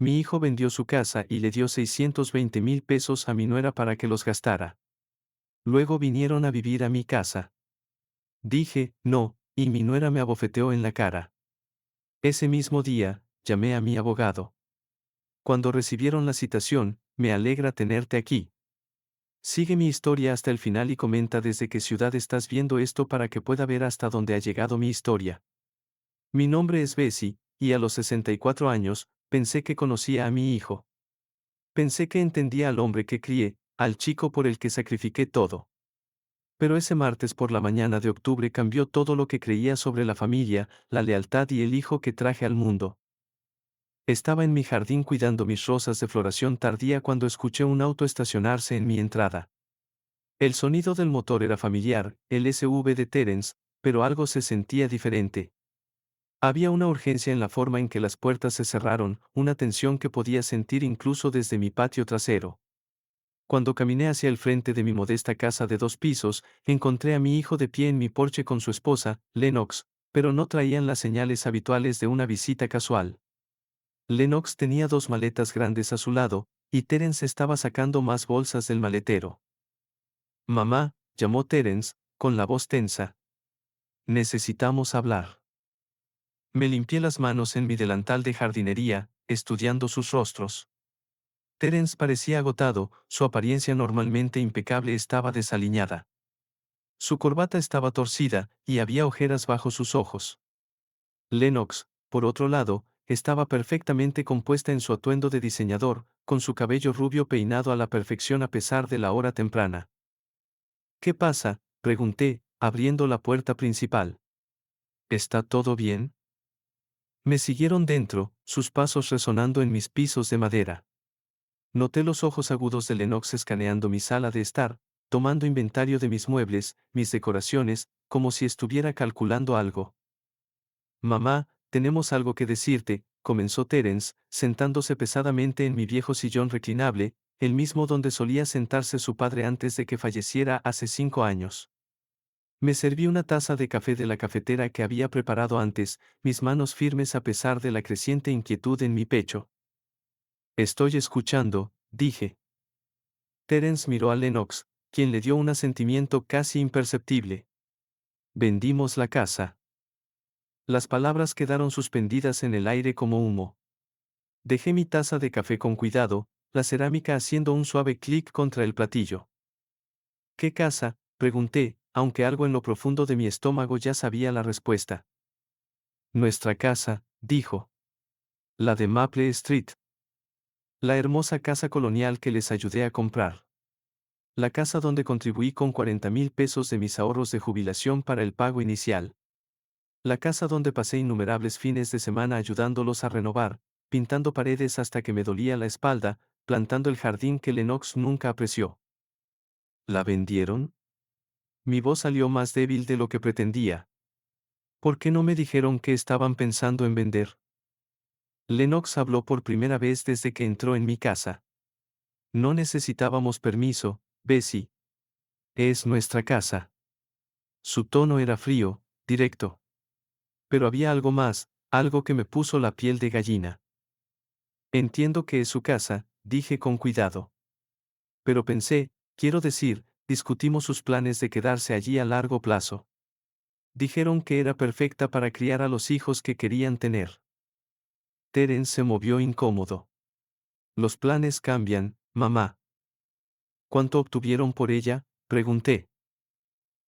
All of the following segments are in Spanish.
Mi hijo vendió su casa y le dio 620,000 pesos a mi nuera para que los gastara. Luego vinieron a vivir a mi casa. Dije, no, y mi nuera me abofeteó en la cara. Ese mismo día, llamé a mi abogado. Cuando recibieron la citación, me alegra tenerte aquí. Sigue mi historia hasta el final y comenta desde qué ciudad estás viendo esto para que pueda ver hasta dónde ha llegado mi historia. Mi nombre es Bessie, y a los 64 años, pensé que conocía a mi hijo. Pensé que entendía al hombre que crié, al chico por el que sacrifiqué todo. Pero ese martes por la mañana de octubre cambió todo lo que creía sobre la familia, la lealtad y el hijo que traje al mundo. Estaba en mi jardín cuidando mis rosas de floración tardía cuando escuché un auto estacionarse en mi entrada. El sonido del motor era familiar, el SUV de Terence, pero algo se sentía diferente. Había una urgencia en la forma en que las puertas se cerraron, una tensión que podía sentir incluso desde mi patio trasero. Cuando caminé hacia el frente de mi modesta casa de 2 pisos, encontré a mi hijo de pie en mi porche con su esposa, Lennox, pero no traían las señales habituales de una visita casual. Lennox tenía 2 maletas grandes a su lado, y Terence estaba sacando más bolsas del maletero. Mamá, llamó Terence, con la voz tensa. Necesitamos hablar. Me limpié las manos en mi delantal de jardinería, estudiando sus rostros. Terence parecía agotado, su apariencia normalmente impecable estaba desaliñada. Su corbata estaba torcida, y había ojeras bajo sus ojos. Lennox, por otro lado, estaba perfectamente compuesta en su atuendo de diseñador, con su cabello rubio peinado a la perfección a pesar de la hora temprana. ¿Qué pasa?, pregunté, abriendo la puerta principal. ¿Está todo bien? Me siguieron dentro, sus pasos resonando en mis pisos de madera. Noté los ojos agudos de Lennox escaneando mi sala de estar, tomando inventario de mis muebles, mis decoraciones, como si estuviera calculando algo. Mamá, tenemos algo que decirte, comenzó Terence, sentándose pesadamente en mi viejo sillón reclinable, el mismo donde solía sentarse su padre antes de que falleciera hace 5 años. Me serví una taza de café de la cafetera que había preparado antes, mis manos firmes a pesar de la creciente inquietud en mi pecho. Estoy escuchando, dije. Terence miró a Lennox, quien le dio un asentimiento casi imperceptible. Vendimos la casa. Las palabras quedaron suspendidas en el aire como humo. Dejé mi taza de café con cuidado, la cerámica haciendo un suave clic contra el platillo. ¿Qué casa?, pregunté, aunque algo en lo profundo de mi estómago ya sabía la respuesta. Nuestra casa, dijo. La de Maple Street. La hermosa casa colonial que les ayudé a comprar. La casa donde contribuí con 40,000 pesos de mis ahorros de jubilación para el pago inicial. La casa donde pasé innumerables fines de semana ayudándolos a renovar, pintando paredes hasta que me dolía la espalda, plantando el jardín que Lennox nunca apreció. ¿La vendieron? Mi voz salió más débil de lo que pretendía. ¿Por qué no me dijeron que estaban pensando en vender? Lennox habló por primera vez desde que entró en mi casa. No necesitábamos permiso, Bessie. Es nuestra casa. Su tono era frío, directo. Pero había algo más, algo que me puso la piel de gallina. Entiendo que es su casa, dije con cuidado. Pero pensé, quiero decir, discutimos sus planes de quedarse allí a largo plazo. Dijeron que era perfecta para criar a los hijos que querían tener. Terence se movió incómodo. Los planes cambian, mamá. ¿Cuánto obtuvieron por ella?, pregunté.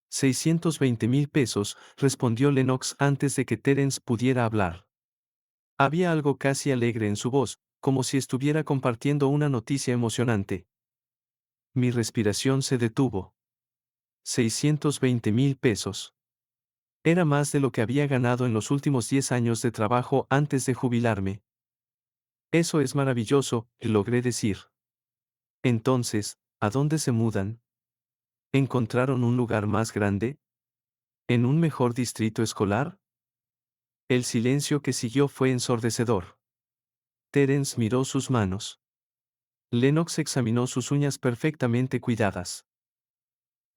620,000 pesos, respondió Lennox antes de que Terence pudiera hablar. Había algo casi alegre en su voz, como si estuviera compartiendo una noticia emocionante. Mi respiración se detuvo. 620,000 pesos. Era más de lo que había ganado en los últimos 10 años de trabajo antes de jubilarme. Eso es maravilloso, logré decir. Entonces, ¿a dónde se mudan? ¿Encontraron un lugar más grande? ¿En un mejor distrito escolar? El silencio que siguió fue ensordecedor. Terence miró sus manos. Lennox examinó sus uñas perfectamente cuidadas.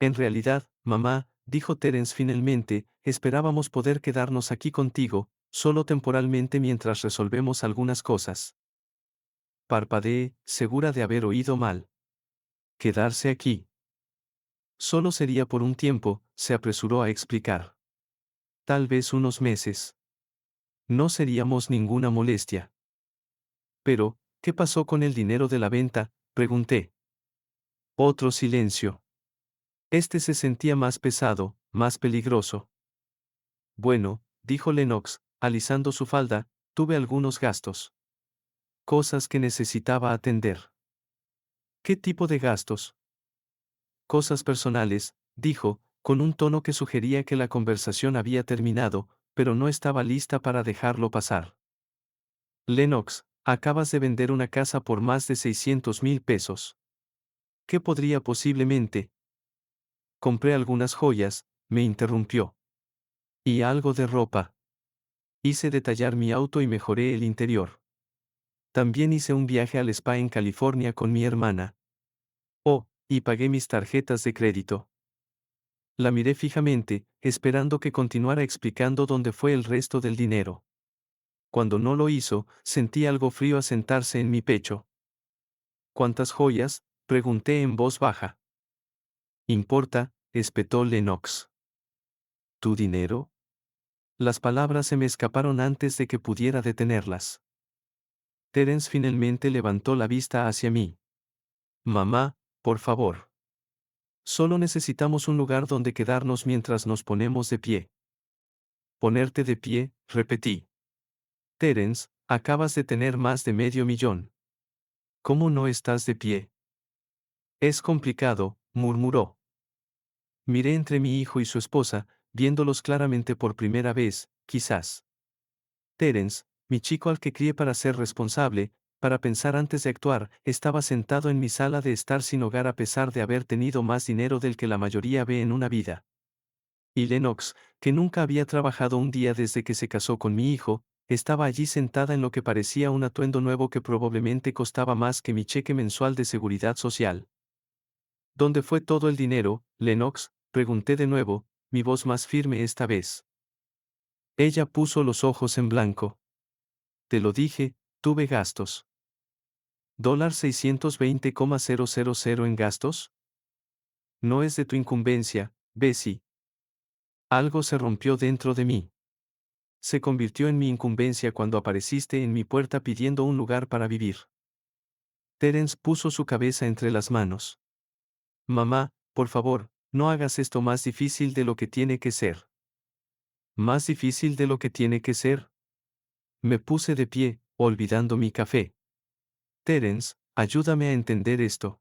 En realidad, mamá, dijo Terence finalmente, esperábamos poder quedarnos aquí contigo, solo temporalmente mientras resolvemos algunas cosas. Parpadeé, segura de haber oído mal. Quedarse aquí. Solo sería por un tiempo, se apresuró a explicar. Tal vez unos meses. No seríamos ninguna molestia. Pero, ¿qué pasó con el dinero de la venta?, pregunté. Otro silencio. Este se sentía más pesado, más peligroso. Bueno, dijo Lennox, alisando su falda, tuve algunos gastos. Cosas que necesitaba atender. ¿Qué tipo de gastos? Cosas personales, dijo, con un tono que sugería que la conversación había terminado, pero no estaba lista para dejarlo pasar. Lennox, acabas de vender una casa por más de 600,000 pesos. ¿Qué podría posiblemente? Compré algunas joyas, me interrumpió. Y algo de ropa. Hice detallar mi auto y mejoré el interior. También hice un viaje al spa en California con mi hermana. Oh, y pagué mis tarjetas de crédito. La miré fijamente, esperando que continuara explicando dónde fue el resto del dinero. Cuando no lo hizo, sentí algo frío asentarse en mi pecho. ¿Cuántas joyas?, pregunté en voz baja. ¿Importa?, espetó Lennox. ¿Tu dinero? Las palabras se me escaparon antes de que pudiera detenerlas. Terence finalmente levantó la vista hacia mí. Mamá, por favor. Solo necesitamos un lugar donde quedarnos mientras nos ponemos de pie. Ponerte de pie, repetí. Terence, acabas de tener más de $500,000. ¿Cómo no estás de pie? Es complicado, murmuró. Miré entre mi hijo y su esposa, viéndolos claramente por primera vez, quizás. Terence, mi chico al que crié para ser responsable, para pensar antes de actuar, estaba sentado en mi sala de estar sin hogar a pesar de haber tenido más dinero del que la mayoría ve en una vida. Y Lennox, que nunca había trabajado un día desde que se casó con mi hijo, estaba allí sentada en lo que parecía un atuendo nuevo que probablemente costaba más que mi cheque mensual de seguridad social. ¿Dónde fue todo el dinero, Lennox?, pregunté de nuevo, mi voz más firme esta vez. Ella puso los ojos en blanco. Te lo dije, tuve gastos. $620,000 en gastos. No es de tu incumbencia, Bessie. Algo se rompió dentro de mí. Se convirtió en mi incumbencia cuando apareciste en mi puerta pidiendo un lugar para vivir. Terence puso su cabeza entre las manos. Mamá, por favor, no hagas esto más difícil de lo que tiene que ser. ¿Más difícil de lo que tiene que ser? Me puse de pie, olvidando mi café. Terence, ayúdame a entender esto.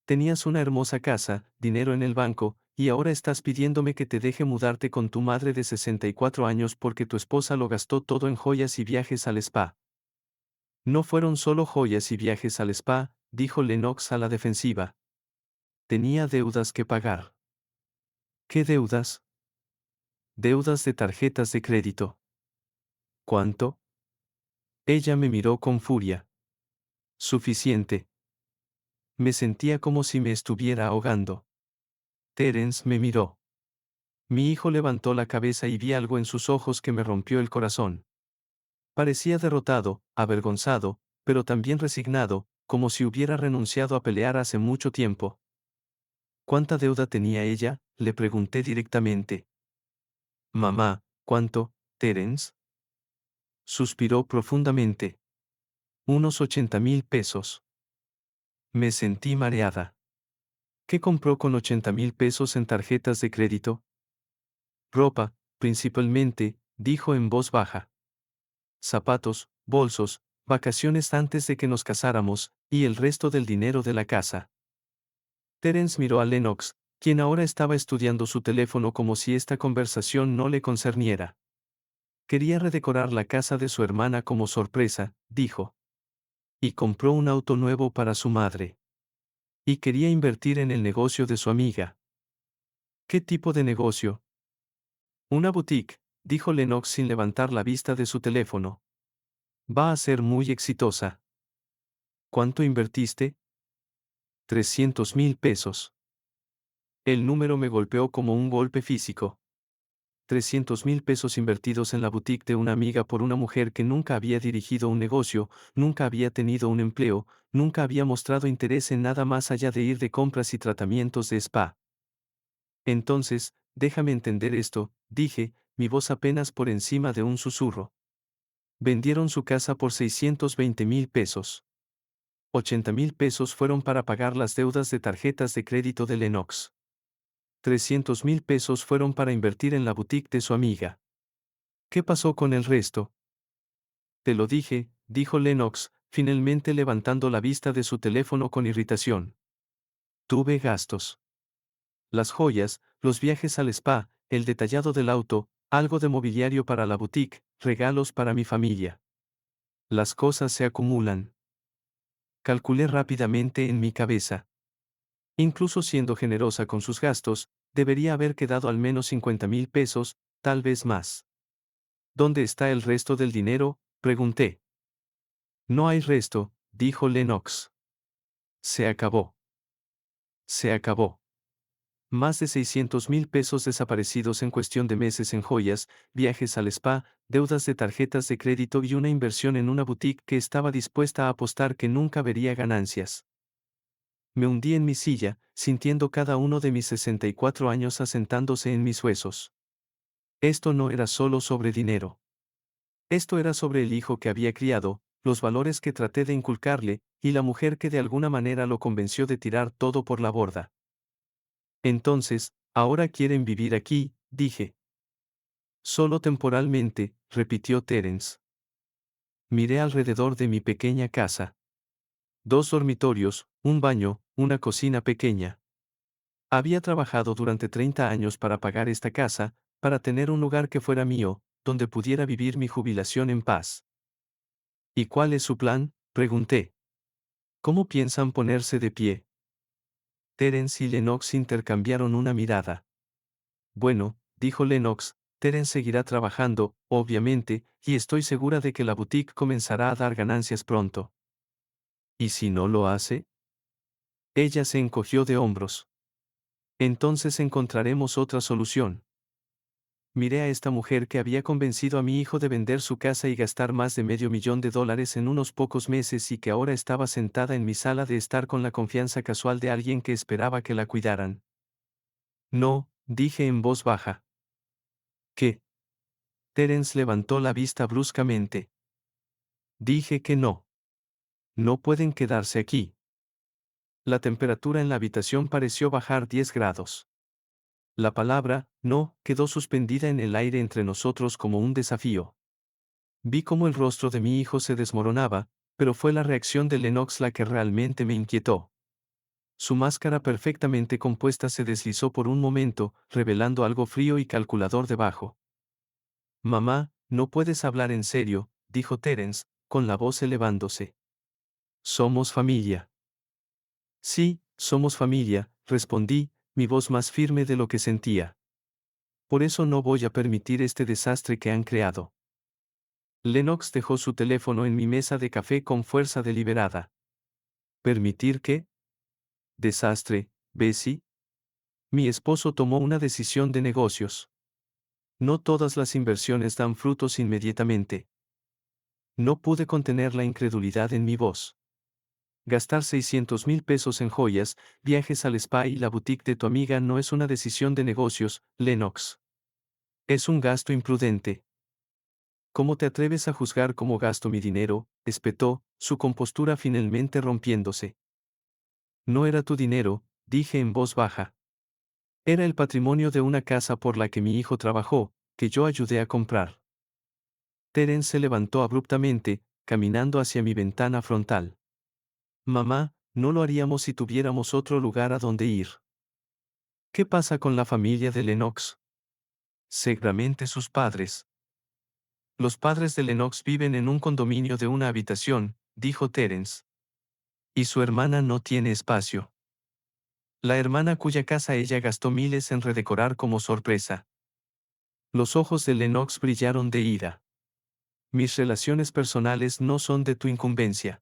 Tenías una hermosa casa, dinero en el banco, y ahora estás pidiéndome que te deje mudarte con tu madre de 64 años porque tu esposa lo gastó todo en joyas y viajes al spa. No fueron solo joyas y viajes al spa, dijo Lennox a la defensiva. Tenía deudas que pagar. ¿Qué deudas? Deudas de tarjetas de crédito. ¿Cuánto? Ella me miró con furia. Suficiente. Me sentía como si me estuviera ahogando. Terence me miró. Mi hijo levantó la cabeza y vi algo en sus ojos que me rompió el corazón. Parecía derrotado, avergonzado, pero también resignado, como si hubiera renunciado a pelear hace mucho tiempo. ¿Cuánta deuda tenía ella?, le pregunté directamente. Mamá, ¿cuánto, Terence? Suspiró profundamente. Unos 80,000 pesos. Me sentí mareada. ¿Qué compró con 80,000 pesos en tarjetas de crédito? Ropa, principalmente, dijo en voz baja. Zapatos, bolsos, vacaciones antes de que nos casáramos, y el resto del dinero de la casa. Terence miró a Lennox, quien ahora estaba estudiando su teléfono como si esta conversación no le concerniera. Quería redecorar la casa de su hermana como sorpresa, dijo. Y compró un auto nuevo para su madre. Y quería invertir en el negocio de su amiga. ¿Qué tipo de negocio? Una boutique, dijo Lennox sin levantar la vista de su teléfono. Va a ser muy exitosa. ¿Cuánto invertiste? 300,000 pesos. El número me golpeó como un golpe físico. 300,000 pesos invertidos en la boutique de una amiga por una mujer que nunca había dirigido un negocio, nunca había tenido un empleo, nunca había mostrado interés en nada más allá de ir de compras y tratamientos de spa. Entonces, déjame entender esto, dije, mi voz apenas por encima de un susurro. Vendieron su casa por 620,000 pesos. 80,000 pesos fueron para pagar las deudas de tarjetas de crédito de Lennox. 300,000 pesos fueron para invertir en la boutique de su amiga. ¿Qué pasó con el resto? Te lo dije, dijo Lennox, finalmente levantando la vista de su teléfono con irritación. Tuve gastos. Las joyas, los viajes al spa, el detallado del auto, algo de mobiliario para la boutique, regalos para mi familia. Las cosas se acumulan. Calculé rápidamente en mi cabeza. Incluso siendo generosa con sus gastos, debería haber quedado al menos 50,000 pesos, tal vez más. ¿Dónde está el resto del dinero?, pregunté. No hay resto, dijo Lennox. Se acabó. Se acabó. Más de 600,000 pesos desaparecidos en cuestión de meses en joyas, viajes al spa, deudas de tarjetas de crédito y una inversión en una boutique que estaba dispuesta a apostar que nunca vería ganancias. Me hundí en mi silla, sintiendo cada uno de mis 64 años asentándose en mis huesos. Esto no era solo sobre dinero. Esto era sobre el hijo que había criado, los valores que traté de inculcarle, y la mujer que de alguna manera lo convenció de tirar todo por la borda. Entonces, ahora quieren vivir aquí, dije. Solo temporalmente, repitió Terence. Miré alrededor de mi pequeña casa. 2 dormitorios, un baño, una cocina pequeña. Había trabajado durante 30 años para pagar esta casa, para tener un lugar que fuera mío, donde pudiera vivir mi jubilación en paz. ¿Y cuál es su plan?, pregunté. ¿Cómo piensan ponerse de pie? Terence y Lennox intercambiaron una mirada. Bueno, dijo Lennox, Terence seguirá trabajando, obviamente, y estoy segura de que la boutique comenzará a dar ganancias pronto. ¿Y si no lo hace? Ella se encogió de hombros. Entonces encontraremos otra solución. Miré a esta mujer que había convencido a mi hijo de vender su casa y gastar más de $500,000 en unos pocos meses y que ahora estaba sentada en mi sala de estar con la confianza casual de alguien que esperaba que la cuidaran. No, dije en voz baja. ¿Qué? Terence levantó la vista bruscamente. Dije que no. No pueden quedarse aquí. La temperatura en la habitación pareció bajar 10 grados. La palabra, no, quedó suspendida en el aire entre nosotros como un desafío. Vi cómo el rostro de mi hijo se desmoronaba, pero fue la reacción de Lennox la que realmente me inquietó. Su máscara perfectamente compuesta se deslizó por un momento, revelando algo frío y calculador debajo. Mamá, no puedes hablar en serio, dijo Terence, con la voz elevándose. Somos familia. Sí, somos familia, respondí, mi voz más firme de lo que sentía. Por eso no voy a permitir este desastre que han creado. Lennox dejó su teléfono en mi mesa de café con fuerza deliberada. ¿Permitir qué? Desastre, Bessie. Mi esposo tomó una decisión de negocios. No todas las inversiones dan frutos inmediatamente. No pude contener la incredulidad en mi voz. Gastar 600,000 pesos en joyas, viajes al spa y la boutique de tu amiga no es una decisión de negocios, Lennox. Es un gasto imprudente. ¿Cómo te atreves a juzgar cómo gasto mi dinero?, espetó, su compostura finalmente rompiéndose. No era tu dinero, dije en voz baja. Era el patrimonio de una casa por la que mi hijo trabajó, que yo ayudé a comprar. Terence se levantó abruptamente, caminando hacia mi ventana frontal. Mamá, no lo haríamos si tuviéramos otro lugar a donde ir. ¿Qué pasa con la familia de Lennox? Seguramente sus padres. Los padres de Lennox viven en un condominio de una habitación, dijo Terence. Y su hermana no tiene espacio. La hermana cuya casa ella gastó miles en redecorar como sorpresa. Los ojos de Lennox brillaron de ira. Mis relaciones personales no son de tu incumbencia.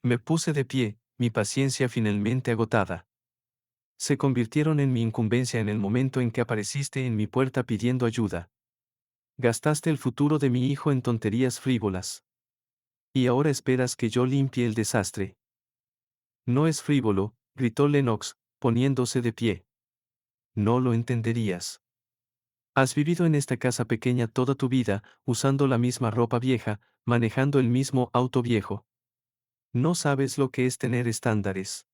Me puse de pie, mi paciencia finalmente agotada. Se convirtieron en mi incumbencia en el momento en que apareciste en mi puerta pidiendo ayuda. Gastaste el futuro de mi hijo en tonterías frívolas. Y ahora esperas que yo limpie el desastre. No es frívolo, gritó Lennox, poniéndose de pie. No lo entenderías. Has vivido en esta casa pequeña toda tu vida, usando la misma ropa vieja, manejando el mismo auto viejo. No sabes lo que es tener estándares.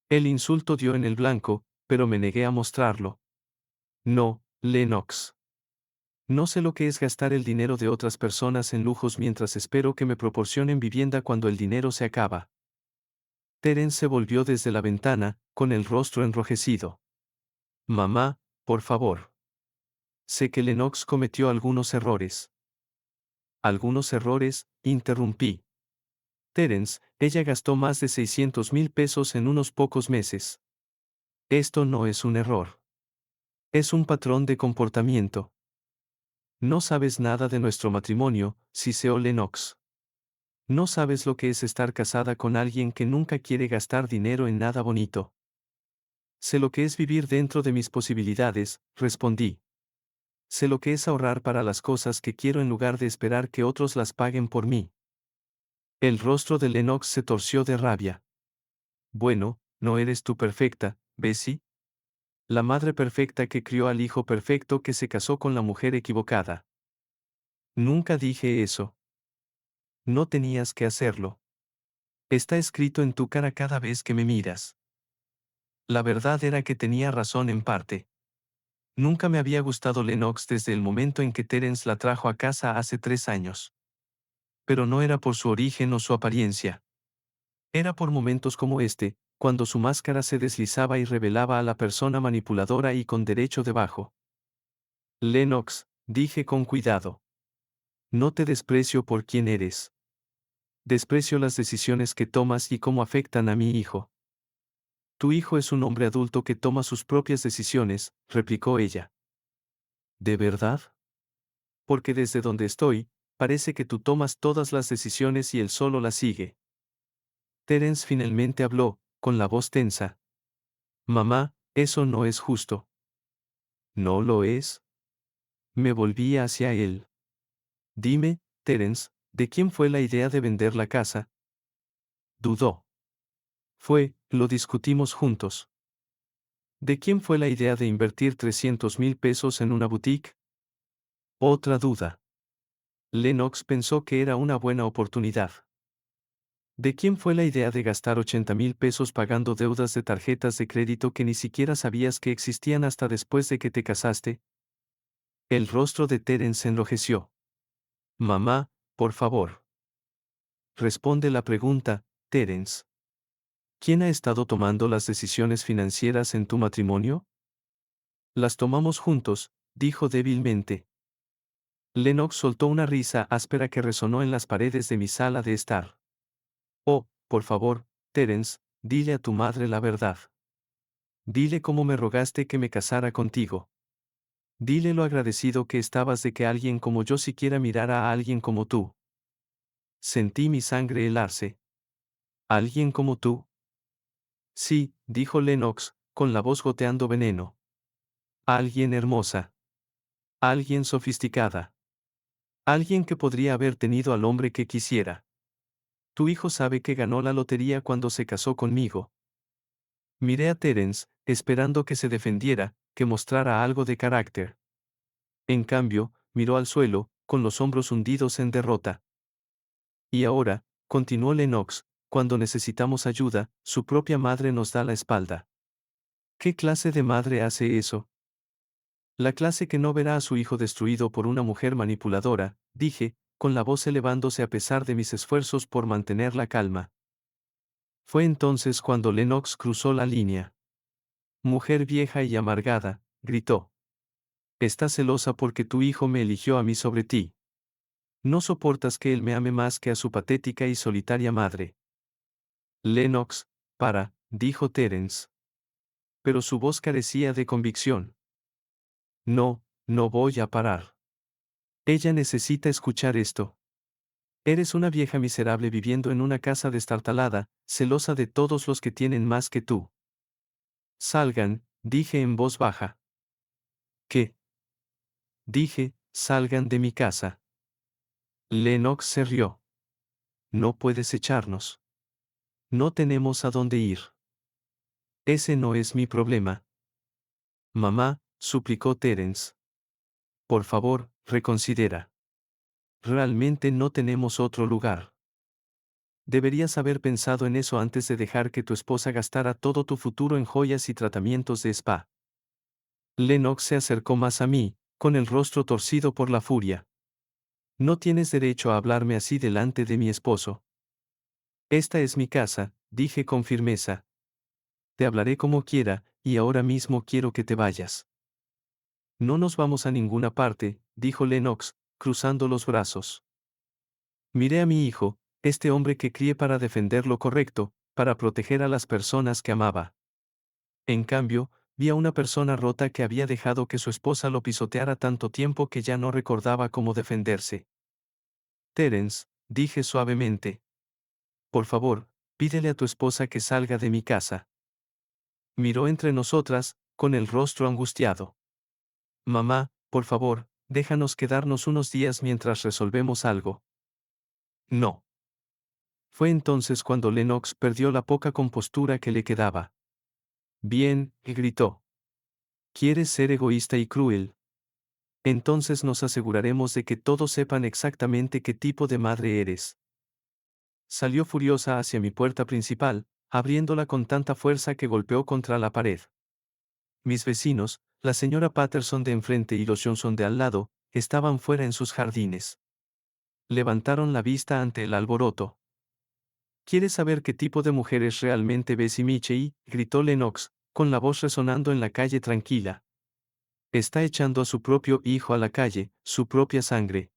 El insulto dio en el blanco, pero me negué a mostrarlo. No, Lennox. No sé lo que es gastar el dinero de otras personas en lujos mientras espero que me proporcionen vivienda cuando el dinero se acaba. Terence se volvió desde la ventana, con el rostro enrojecido. Mamá, por favor. Sé que Lennox cometió algunos errores. Algunos errores, interrumpí. Terence, ella gastó más de 600,000 pesos en unos pocos meses. Esto no es un error. Es un patrón de comportamiento. No sabes nada de nuestro matrimonio, siseó Lennox. No sabes lo que es estar casada con alguien que nunca quiere gastar dinero en nada bonito. Sé lo que es vivir dentro de mis posibilidades, respondí. Sé lo que es ahorrar para las cosas que quiero en lugar de esperar que otros las paguen por mí. El rostro de Lennox se torció de rabia. Bueno, ¿no eres tú perfecta, Bessie? La madre perfecta que crió al hijo perfecto que se casó con la mujer equivocada. Nunca dije eso. No tenías que hacerlo. Está escrito en tu cara cada vez que me miras. La verdad era que tenía razón en parte. Nunca me había gustado Lennox desde el momento en que Terence la trajo a casa hace 3 años. Pero no era por su origen o su apariencia. Era por momentos como este, cuando su máscara se deslizaba y revelaba a la persona manipuladora y con derecho debajo. Lennox, dije con cuidado. No te desprecio por quien eres. Desprecio las decisiones que tomas y cómo afectan a mi hijo. Tu hijo es un hombre adulto que toma sus propias decisiones, replicó ella. ¿De verdad? Porque desde donde estoy, parece que tú tomas todas las decisiones y él solo las sigue. Terence finalmente habló, con la voz tensa. Mamá, eso no es justo. ¿No lo es? Me volví hacia él. Dime, Terence, ¿de quién fue la idea de vender la casa? Dudó. Lo discutimos juntos. ¿De quién fue la idea de invertir 300,000 pesos en una boutique? Otra duda. Lennox pensó que era una buena oportunidad. ¿De quién fue la idea de gastar 80,000 pesos pagando deudas de tarjetas de crédito que ni siquiera sabías que existían hasta después de que te casaste? El rostro de Terence se enrojeció. Mamá, por favor. Responde la pregunta, Terence. ¿Quién ha estado tomando las decisiones financieras en tu matrimonio? Las tomamos juntos, dijo débilmente. Lennox soltó una risa áspera que resonó en las paredes de mi sala de estar. Oh, por favor, Terence, dile a tu madre la verdad. Dile cómo me rogaste que me casara contigo. Dile lo agradecido que estabas de que alguien como yo siquiera mirara a alguien como tú. Sentí mi sangre helarse. ¿Alguien como tú? Sí, dijo Lennox, con la voz goteando veneno. Alguien hermosa. Alguien sofisticada. Alguien que podría haber tenido al hombre que quisiera. Tu hijo sabe que ganó la lotería cuando se casó conmigo. Miré a Terence, esperando que se defendiera, que mostrara algo de carácter. En cambio, miró al suelo, con los hombros hundidos en derrota. Y ahora, continuó Lennox, cuando necesitamos ayuda, su propia madre nos da la espalda. ¿Qué clase de madre hace eso? La clase que no verá a su hijo destruido por una mujer manipuladora, dije, con la voz elevándose a pesar de mis esfuerzos por mantener la calma. Fue entonces cuando Lennox cruzó la línea. Mujer vieja y amargada, gritó. Estás celosa porque tu hijo me eligió a mí sobre ti. No soportas que él me ame más que a su patética y solitaria madre. Lennox, dijo Terence. Pero su voz carecía de convicción. No, no voy a parar. Ella necesita escuchar esto. Eres una vieja miserable viviendo en una casa destartalada, celosa de todos los que tienen más que tú. Salgan, dije en voz baja. ¿Qué? Dije, salgan de mi casa. Lennox se rió. No puedes echarnos. No tenemos a dónde ir. Ese no es mi problema. Mamá, suplicó Terence. Por favor, reconsidera. Realmente no tenemos otro lugar. Deberías haber pensado en eso antes de dejar que tu esposa gastara todo tu futuro en joyas y tratamientos de spa. Lennox se acercó más a mí, con el rostro torcido por la furia. No tienes derecho a hablarme así delante de mi esposo. Esta es mi casa, dije con firmeza. Te hablaré como quiera, y ahora mismo quiero que te vayas. No nos vamos a ninguna parte, dijo Lennox, cruzando los brazos. Miré a mi hijo, este hombre que crié para defender lo correcto, para proteger a las personas que amaba. En cambio, vi a una persona rota que había dejado que su esposa lo pisoteara tanto tiempo que ya no recordaba cómo defenderse. Terence, dije suavemente. Por favor, pídele a tu esposa que salga de mi casa. Miró entre nosotras, con el rostro angustiado. Mamá, por favor, déjanos quedarnos unos días mientras resolvemos algo. No. Fue entonces cuando Lennox perdió la poca compostura que le quedaba. Bien, gritó. ¿Quieres ser egoísta y cruel? Entonces nos aseguraremos de que todos sepan exactamente qué tipo de madre eres. Salió furiosa hacia mi puerta principal, abriéndola con tanta fuerza que golpeó contra la pared. Mis vecinos, la señora Patterson de enfrente y los Johnson de al lado, estaban fuera en sus jardines. Levantaron la vista ante el alboroto. ¿Quieres saber qué tipo de mujer es realmente Bessie Michey? Gritó Lennox, con la voz resonando en la calle tranquila. Está echando a su propio hijo a la calle, su propia sangre.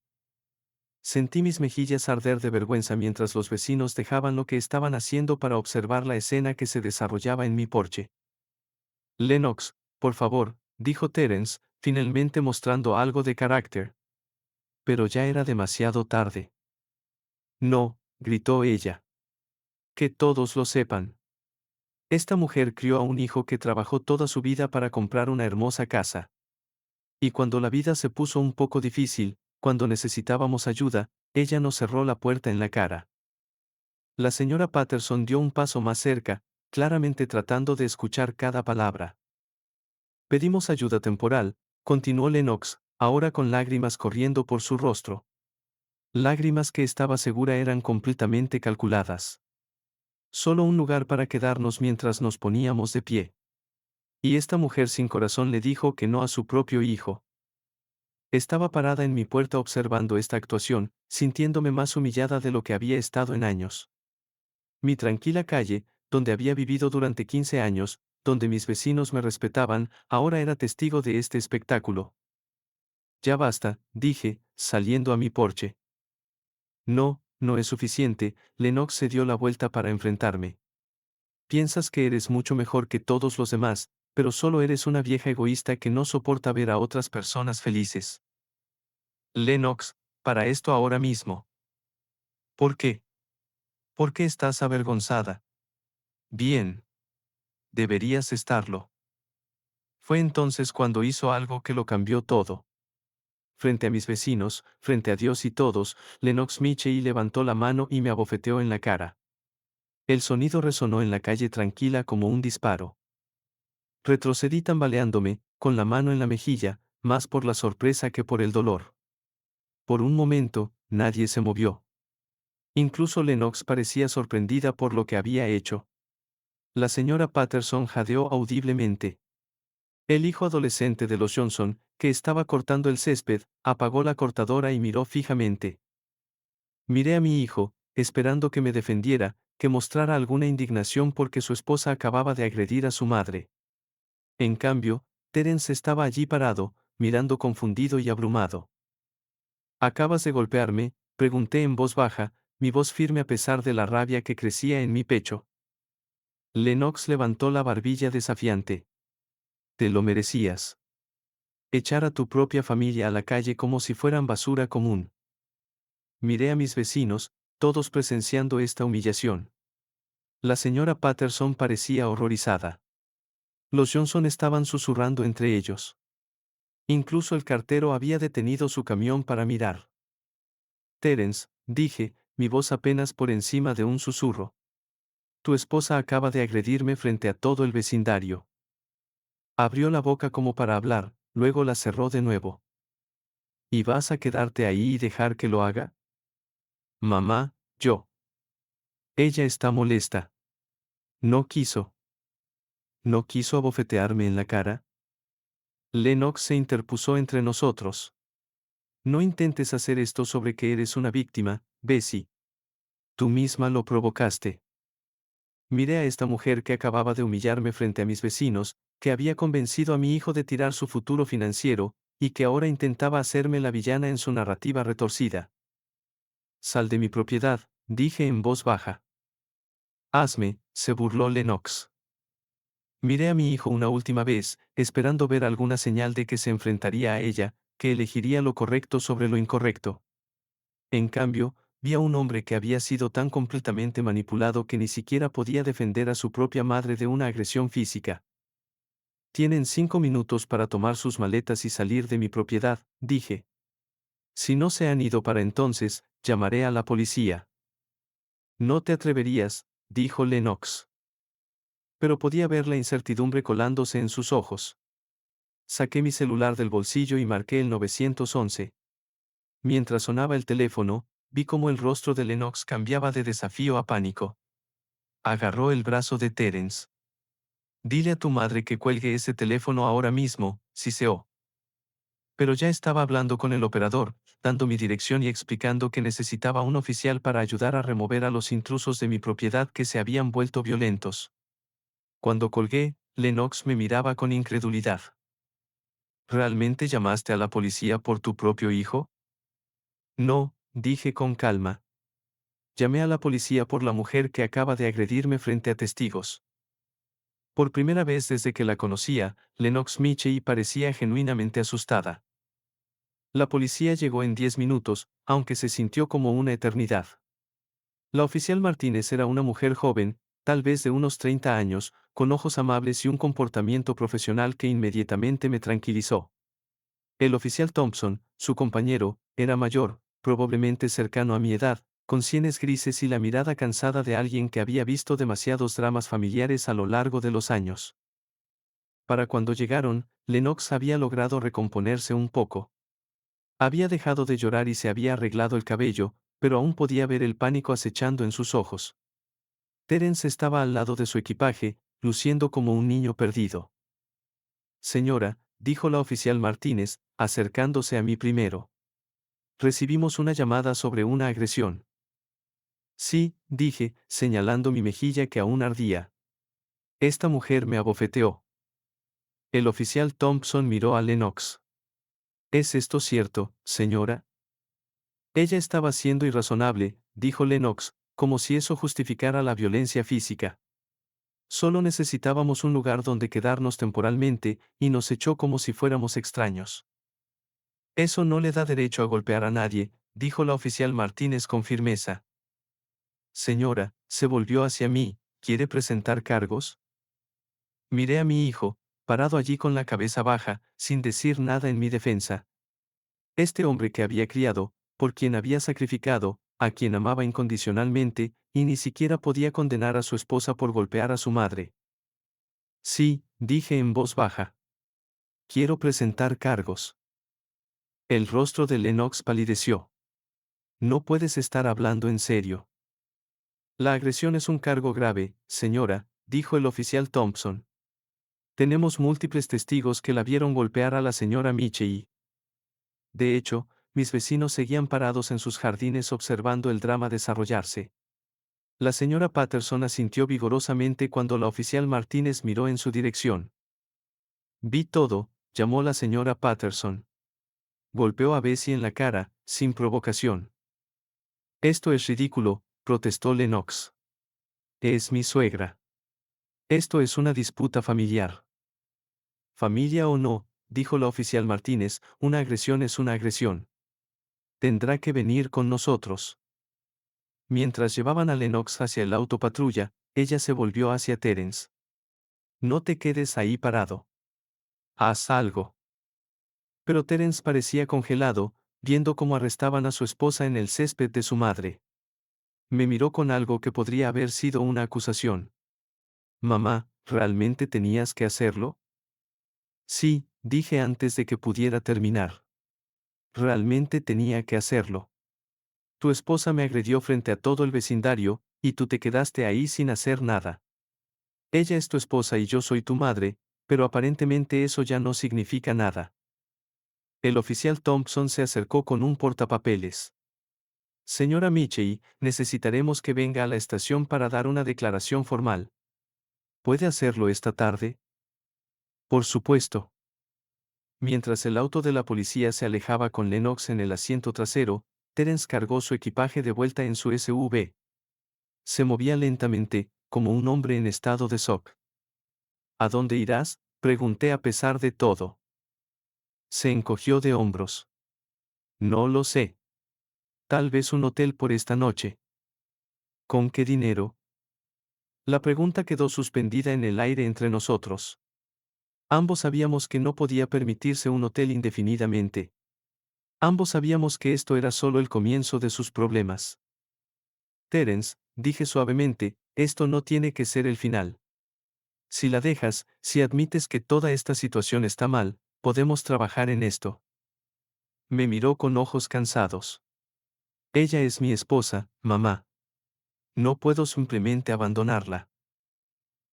Sentí mis mejillas arder de vergüenza mientras los vecinos dejaban lo que estaban haciendo para observar la escena que se desarrollaba en mi porche. Lennox, por favor, dijo Terence, finalmente mostrando algo de carácter. Pero ya era demasiado tarde. No, gritó ella. Que todos lo sepan. Esta mujer crió a un hijo que trabajó toda su vida para comprar una hermosa casa. Y cuando la vida se puso un poco difícil, cuando necesitábamos ayuda, ella nos cerró la puerta en la cara. La señora Patterson dio un paso más cerca, claramente tratando de escuchar cada palabra. Pedimos ayuda temporal, continuó Lennox, ahora con lágrimas corriendo por su rostro. Lágrimas que estaba segura eran completamente calculadas. Solo un lugar para quedarnos mientras nos poníamos de pie. Y esta mujer sin corazón le dijo que no a su propio hijo. Estaba parada en mi puerta observando esta actuación, sintiéndome más humillada de lo que había estado en años. Mi tranquila calle, donde había vivido durante 15 años, donde mis vecinos me respetaban, ahora era testigo de este espectáculo. Ya basta, dije, saliendo a mi porche. No, no es suficiente, Lennox se dio la vuelta para enfrentarme. Piensas que eres mucho mejor que todos los demás, pero solo eres una vieja egoísta que no soporta ver a otras personas felices. Lennox, para esto ahora mismo. ¿Por qué? ¿Por qué estás avergonzada? Bien. Deberías estarlo. Fue entonces cuando hizo algo que lo cambió todo. Frente a mis vecinos, frente a Dios y todos, Lennox Michey levantó la mano y me abofeteó en la cara. El sonido resonó en la calle tranquila como un disparo. Retrocedí tambaleándome, con la mano en la mejilla, más por la sorpresa que por el dolor. Por un momento, nadie se movió. Incluso Lennox parecía sorprendida por lo que había hecho. La señora Patterson jadeó audiblemente. El hijo adolescente de los Johnson, que estaba cortando el césped, apagó la cortadora y miró fijamente. Miré a mi hijo, esperando que me defendiera, que mostrara alguna indignación porque su esposa acababa de agredir a su madre. En cambio, Terence estaba allí parado, mirando confundido y abrumado. ¿Acabas de golpearme?, pregunté en voz baja, mi voz firme a pesar de la rabia que crecía en mi pecho. Lennox levantó la barbilla desafiante. Te lo merecías. Echar a tu propia familia a la calle como si fueran basura común. Miré a mis vecinos, todos presenciando esta humillación. La señora Patterson parecía horrorizada. Los Johnson estaban susurrando entre ellos. Incluso el cartero había detenido su camión para mirar. Terence, dije, mi voz apenas por encima de un susurro. Tu esposa acaba de agredirme frente a todo el vecindario. Abrió la boca como para hablar, luego la cerró de nuevo. ¿Y vas a quedarte ahí y dejar que lo haga? Mamá, yo. Ella está molesta. No quiso. ¿No quiso abofetearme en la cara? Lennox se interpuso entre nosotros. No intentes hacer esto sobre que eres una víctima, Bessie. Tú misma lo provocaste. Miré a esta mujer que acababa de humillarme frente a mis vecinos, que había convencido a mi hijo de tirar su futuro financiero, y que ahora intentaba hacerme la villana en su narrativa retorcida. Sal de mi propiedad, dije en voz baja. Hazme, se burló Lennox. Miré a mi hijo una última vez, esperando ver alguna señal de que se enfrentaría a ella, que elegiría lo correcto sobre lo incorrecto. En cambio, vi a un hombre que había sido tan completamente manipulado que ni siquiera podía defender a su propia madre de una agresión física. Tienen 5 minutos para tomar sus maletas y salir de mi propiedad, dije. Si no se han ido para entonces, llamaré a la policía. No te atreverías, dijo Lennox. Pero podía ver la incertidumbre colándose en sus ojos. Saqué mi celular del bolsillo y marqué el 911. Mientras sonaba el teléfono, vi cómo el rostro de Lennox cambiaba de desafío a pánico. Agarró el brazo de Terence. Dile a tu madre que cuelgue ese teléfono ahora mismo, siseó. Pero ya estaba hablando con el operador, dando mi dirección y explicando que necesitaba un oficial para ayudar a remover a los intrusos de mi propiedad que se habían vuelto violentos. Cuando colgué, Lennox me miraba con incredulidad. ¿Realmente llamaste a la policía por tu propio hijo? No, dije con calma. Llamé a la policía por la mujer que acaba de agredirme frente a testigos. Por primera vez desde que la conocía, Lennox Mitchell parecía genuinamente asustada. La policía llegó en 10 minutos, aunque se sintió como una eternidad. La oficial Martínez era una mujer joven, tal vez de unos 30 años, con ojos amables y un comportamiento profesional que inmediatamente me tranquilizó. El oficial Thompson, su compañero, era mayor, probablemente cercano a mi edad, con sienes grises y la mirada cansada de alguien que había visto demasiados dramas familiares a lo largo de los años. Para cuando llegaron, Lennox había logrado recomponerse un poco. Había dejado de llorar y se había arreglado el cabello, pero aún podía ver el pánico acechando en sus ojos. Terence estaba al lado de su equipaje, luciendo como un niño perdido. Señora, dijo la oficial Martínez, acercándose a mí primero. Recibimos una llamada sobre una agresión. Sí, dije, señalando mi mejilla que aún ardía. Esta mujer me abofeteó. El oficial Thompson miró a Lennox. ¿Es esto cierto, señora? Ella estaba siendo irrazonable, dijo Lennox, como si eso justificara la violencia física. Solo necesitábamos un lugar donde quedarnos temporalmente, y nos echó como si fuéramos extraños. Eso no le da derecho a golpear a nadie, dijo la oficial Martínez con firmeza. Señora, se volvió hacia mí, ¿quiere presentar cargos? Miré a mi hijo, parado allí con la cabeza baja, sin decir nada en mi defensa. Este hombre que había criado, por quien había sacrificado, a quien amaba incondicionalmente, y ni siquiera podía condenar a su esposa por golpear a su madre. Sí, dije en voz baja. Quiero presentar cargos. El rostro de Lennox palideció. No puedes estar hablando en serio. La agresión es un cargo grave, señora, dijo el oficial Thompson. Tenemos múltiples testigos que la vieron golpear a la señora Mitchell. De hecho, mis vecinos seguían parados en sus jardines observando el drama desarrollarse. La señora Patterson asintió vigorosamente cuando la oficial Martínez miró en su dirección. Vi todo, llamó la señora Patterson. Golpeó a Bessie en la cara, sin provocación. Esto es ridículo, protestó Lennox. Es mi suegra. Esto es una disputa familiar. Familia o no, dijo la oficial Martínez, una agresión es una agresión. Tendrá que venir con nosotros. Mientras llevaban a Lennox hacia el auto patrulla, ella se volvió hacia Terence. No te quedes ahí parado. Haz algo. Pero Terence parecía congelado, viendo cómo arrestaban a su esposa en el césped de su madre. Me miró con algo que podría haber sido una acusación. Mamá, ¿realmente tenías que hacerlo? Sí, dije antes de que pudiera terminar. Realmente tenía que hacerlo. Tu esposa me agredió frente a todo el vecindario, y tú te quedaste ahí sin hacer nada. Ella es tu esposa y yo soy tu madre, pero aparentemente eso ya no significa nada. El oficial Thompson se acercó con un portapapeles. Señora Michie, necesitaremos que venga a la estación para dar una declaración formal. ¿Puede hacerlo esta tarde? Por supuesto. Mientras el auto de la policía se alejaba con Lennox en el asiento trasero, Terence cargó su equipaje de vuelta en su SUV. Se movía lentamente, como un hombre en estado de shock. ¿A dónde irás?, pregunté a pesar de todo. Se encogió de hombros. No lo sé. Tal vez un hotel por esta noche. ¿Con qué dinero? La pregunta quedó suspendida en el aire entre nosotros. Ambos sabíamos que no podía permitirse un hotel indefinidamente. Ambos sabíamos que esto era solo el comienzo de sus problemas. Terence, dije suavemente, esto no tiene que ser el final. Si la dejas, si admites que toda esta situación está mal, podemos trabajar en esto. Me miró con ojos cansados. Ella es mi esposa, mamá. No puedo simplemente abandonarla.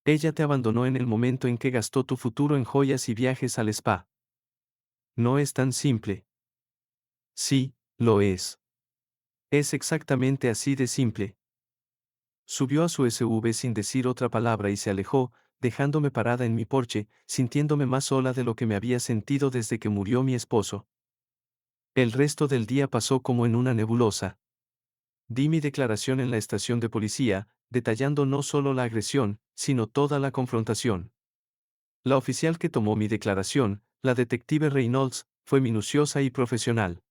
Ella te abandonó en el momento en que gastó tu futuro en joyas y viajes al spa. No es tan simple. Sí, lo es. Es exactamente así de simple. Subió a su SUV sin decir otra palabra y se alejó, dejándome parada en mi porche, sintiéndome más sola de lo que me había sentido desde que murió mi esposo. El resto del día pasó como en una nebulosa. Di mi declaración en la estación de policía, detallando no solo la agresión, sino toda la confrontación. La oficial que tomó mi declaración, la detective Reynolds, fue minuciosa y profesional.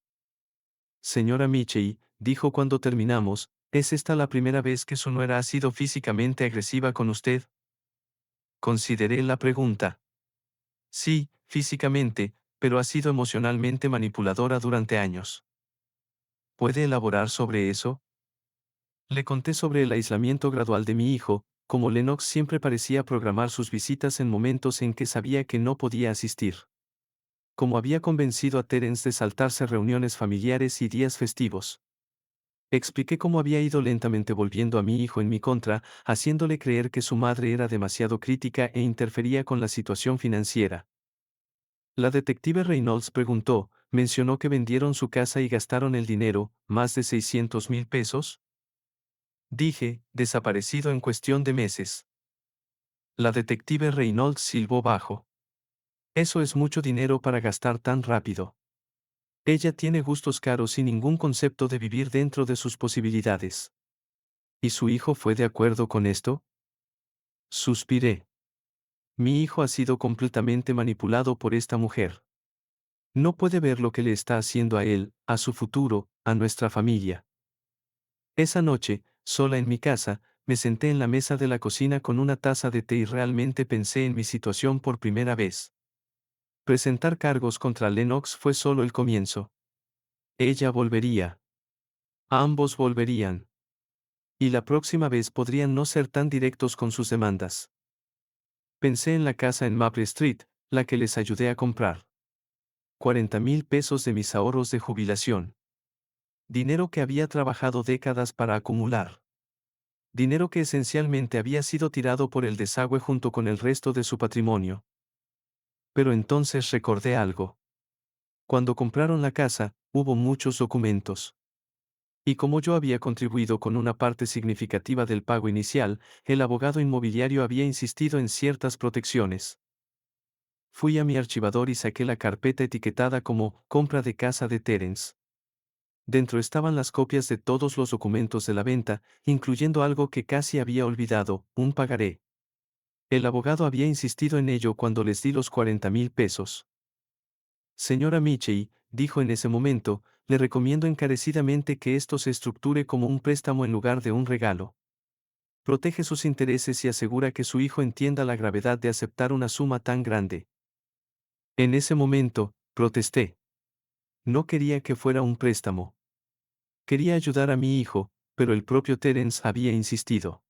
Señora Michie, dijo cuando terminamos, ¿es esta la primera vez que su nuera ha sido físicamente agresiva con usted? Consideré la pregunta. Sí, físicamente, pero ha sido emocionalmente manipuladora durante años. ¿Puede elaborar sobre eso? Le conté sobre el aislamiento gradual de mi hijo, como Lennox siempre parecía programar sus visitas en momentos en que sabía que no podía asistir. Como había convencido a Terence de saltarse reuniones familiares y días festivos. Expliqué cómo había ido lentamente volviendo a mi hijo en mi contra, haciéndole creer que su madre era demasiado crítica e interfería con la situación financiera. La detective Reynolds preguntó, ¿mencionó que vendieron su casa y gastaron el dinero, más de 600,000 pesos? Dije, desaparecido en cuestión de meses. La detective Reynolds silbó bajo. Eso es mucho dinero para gastar tan rápido. Ella tiene gustos caros y ningún concepto de vivir dentro de sus posibilidades. ¿Y su hijo fue de acuerdo con esto? Suspiré. Mi hijo ha sido completamente manipulado por esta mujer. No puede ver lo que le está haciendo a él, a su futuro, a nuestra familia. Esa noche, sola en mi casa, me senté en la mesa de la cocina con una taza de té y realmente pensé en mi situación por primera vez. Presentar cargos contra Lennox fue solo el comienzo. Ella volvería. Ambos volverían. Y la próxima vez podrían no ser tan directos con sus demandas. Pensé en la casa en Maple Street, la que les ayudé a comprar. 40,000 pesos de mis ahorros de jubilación. Dinero que había trabajado décadas para acumular. Dinero que esencialmente había sido tirado por el desagüe junto con el resto de su patrimonio. Pero entonces recordé algo. Cuando compraron la casa, hubo muchos documentos. Y como yo había contribuido con una parte significativa del pago inicial, el abogado inmobiliario había insistido en ciertas protecciones. Fui a mi archivador y saqué la carpeta etiquetada como compra de casa de Terence. Dentro estaban las copias de todos los documentos de la venta, incluyendo algo que casi había olvidado, un pagaré. El abogado había insistido en ello cuando les di los 40,000 pesos. Señora Michie, dijo en ese momento, le recomiendo encarecidamente que esto se estructure como un préstamo en lugar de un regalo. Protege sus intereses y asegura que su hijo entienda la gravedad de aceptar una suma tan grande. En ese momento, protesté. No quería que fuera un préstamo. Quería ayudar a mi hijo, pero el propio Terence había insistido.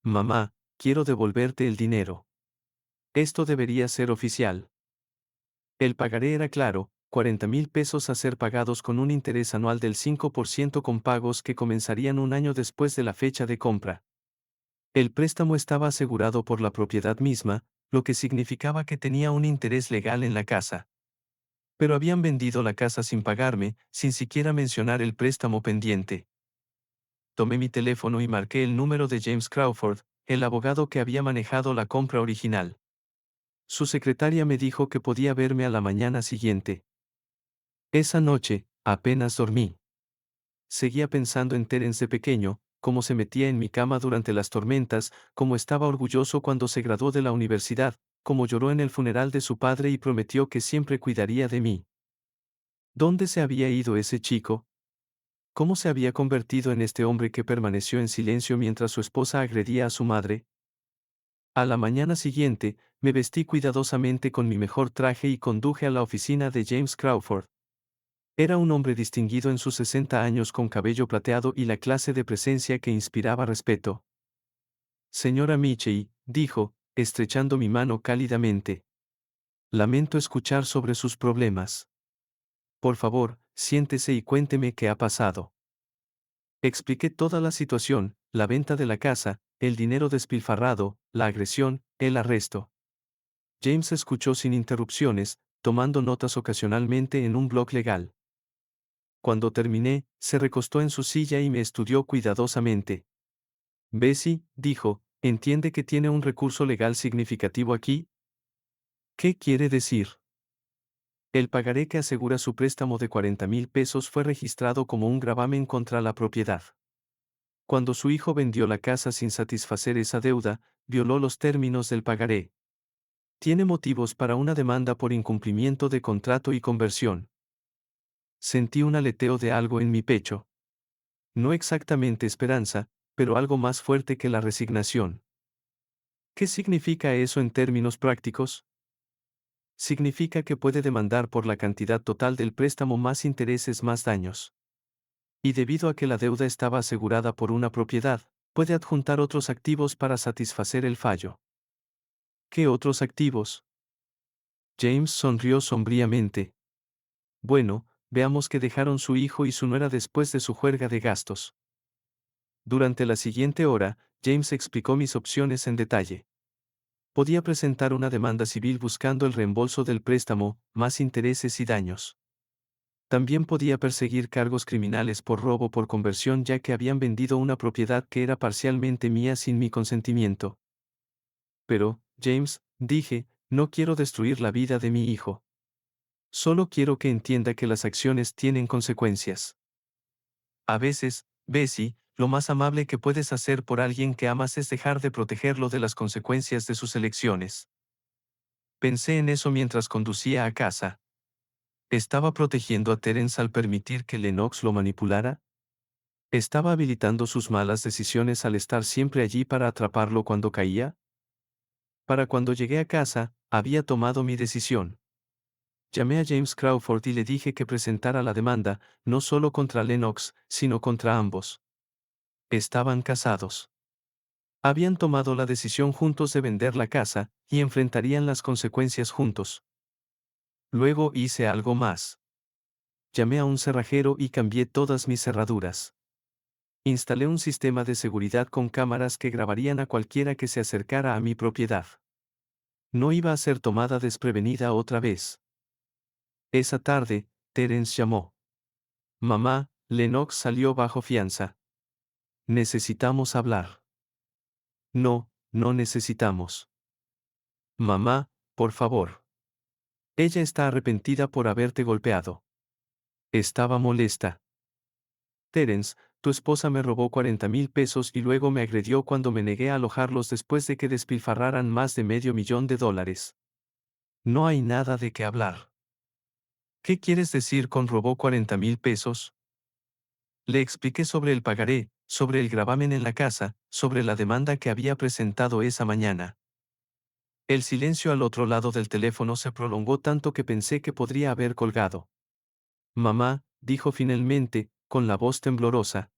Mamá, quiero devolverte el dinero. Esto debería ser oficial. El pagaré era claro, 40,000 pesos a ser pagados con un interés anual del 5% con pagos que comenzarían un año después de la fecha de compra. El préstamo estaba asegurado por la propiedad misma, lo que significaba que tenía un interés legal en la casa. Pero habían vendido la casa sin pagarme, sin siquiera mencionar el préstamo pendiente. Tomé mi teléfono y marqué el número de James Crawford, el abogado que había manejado la compra original. Su secretaria me dijo que podía verme a la mañana siguiente. Esa noche, apenas dormí. Seguía pensando en Terence de pequeño, cómo se metía en mi cama durante las tormentas, cómo estaba orgulloso cuando se graduó de la universidad, cómo lloró en el funeral de su padre y prometió que siempre cuidaría de mí. ¿Dónde se había ido ese chico? ¿Cómo se había convertido en este hombre que permaneció en silencio mientras su esposa agredía a su madre? A la mañana siguiente, me vestí cuidadosamente con mi mejor traje y conduje a la oficina de James Crawford. Era un hombre distinguido en sus 60 años con cabello plateado y la clase de presencia que inspiraba respeto. Señora Mitchell, dijo, estrechando mi mano cálidamente. Lamento escuchar sobre sus problemas. Por favor, siéntese y cuénteme qué ha pasado. Expliqué toda la situación, la venta de la casa, el dinero despilfarrado, la agresión, el arresto. James escuchó sin interrupciones, tomando notas ocasionalmente en un blog legal. Cuando terminé, se recostó en su silla y me estudió cuidadosamente. Bessie, dijo, ¿entiende que tiene un recurso legal significativo aquí? ¿Qué quiere decir? El pagaré que asegura su préstamo de 40,000 pesos fue registrado como un gravamen contra la propiedad. Cuando su hijo vendió la casa sin satisfacer esa deuda, violó los términos del pagaré. Tiene motivos para una demanda por incumplimiento de contrato y conversión. Sentí un aleteo de algo en mi pecho. No exactamente esperanza, pero algo más fuerte que la resignación. ¿Qué significa eso en términos prácticos? Significa que puede demandar por la cantidad total del préstamo más intereses más daños. Y debido a que la deuda estaba asegurada por una propiedad, puede adjuntar otros activos para satisfacer el fallo. ¿Qué otros activos? James sonrió sombríamente. Bueno, veamos que dejaron su hijo y su nuera después de su juerga de gastos. Durante la siguiente hora, James explicó mis opciones en detalle. Podía presentar una demanda civil buscando el reembolso del préstamo, más intereses y daños. También podía perseguir cargos criminales por robo por conversión ya que habían vendido una propiedad que era parcialmente mía sin mi consentimiento. Pero, James, dije, no quiero destruir la vida de mi hijo. Solo quiero que entienda que las acciones tienen consecuencias. A veces, Bessie, lo más amable que puedes hacer por alguien que amas es dejar de protegerlo de las consecuencias de sus elecciones. Pensé en eso mientras conducía a casa. ¿Estaba protegiendo a Terence al permitir que Lennox lo manipulara? ¿Estaba habilitando sus malas decisiones al estar siempre allí para atraparlo cuando caía? Para cuando llegué a casa, había tomado mi decisión. Llamé a James Crawford y le dije que presentara la demanda, no solo contra Lennox, sino contra ambos. Estaban casados. Habían tomado la decisión juntos de vender la casa, y enfrentarían las consecuencias juntos. Luego hice algo más. Llamé a un cerrajero y cambié todas mis cerraduras. Instalé un sistema de seguridad con cámaras que grabarían a cualquiera que se acercara a mi propiedad. No iba a ser tomada desprevenida otra vez. Esa tarde, Terence llamó. Mamá, Lennox salió bajo fianza. Necesitamos hablar. No, no necesitamos. Mamá, por favor. Ella está arrepentida por haberte golpeado. Estaba molesta. Terence, tu esposa me robó 40,000 pesos y luego me agredió cuando me negué a alojarlos después de que despilfarraran más de $500,000. No hay nada de qué hablar. ¿Qué quieres decir con robó 40,000 pesos? Le expliqué sobre el pagaré, sobre el gravamen en la casa, sobre la demanda que había presentado esa mañana. El silencio al otro lado del teléfono se prolongó tanto que pensé que podría haber colgado. Mamá, dijo finalmente, con la voz temblorosa.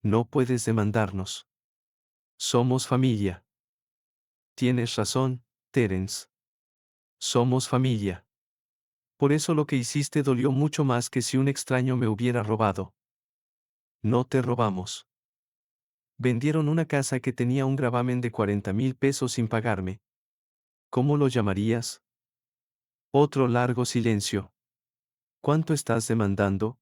No puedes demandarnos. Somos familia. Tienes razón, Terence. Somos familia. Por eso lo que hiciste dolió mucho más que si un extraño me hubiera robado. No te robamos. Vendieron una casa que tenía un gravamen de 40,000 pesos sin pagarme. ¿Cómo lo llamarías? Otro largo silencio. ¿Cuánto estás demandando?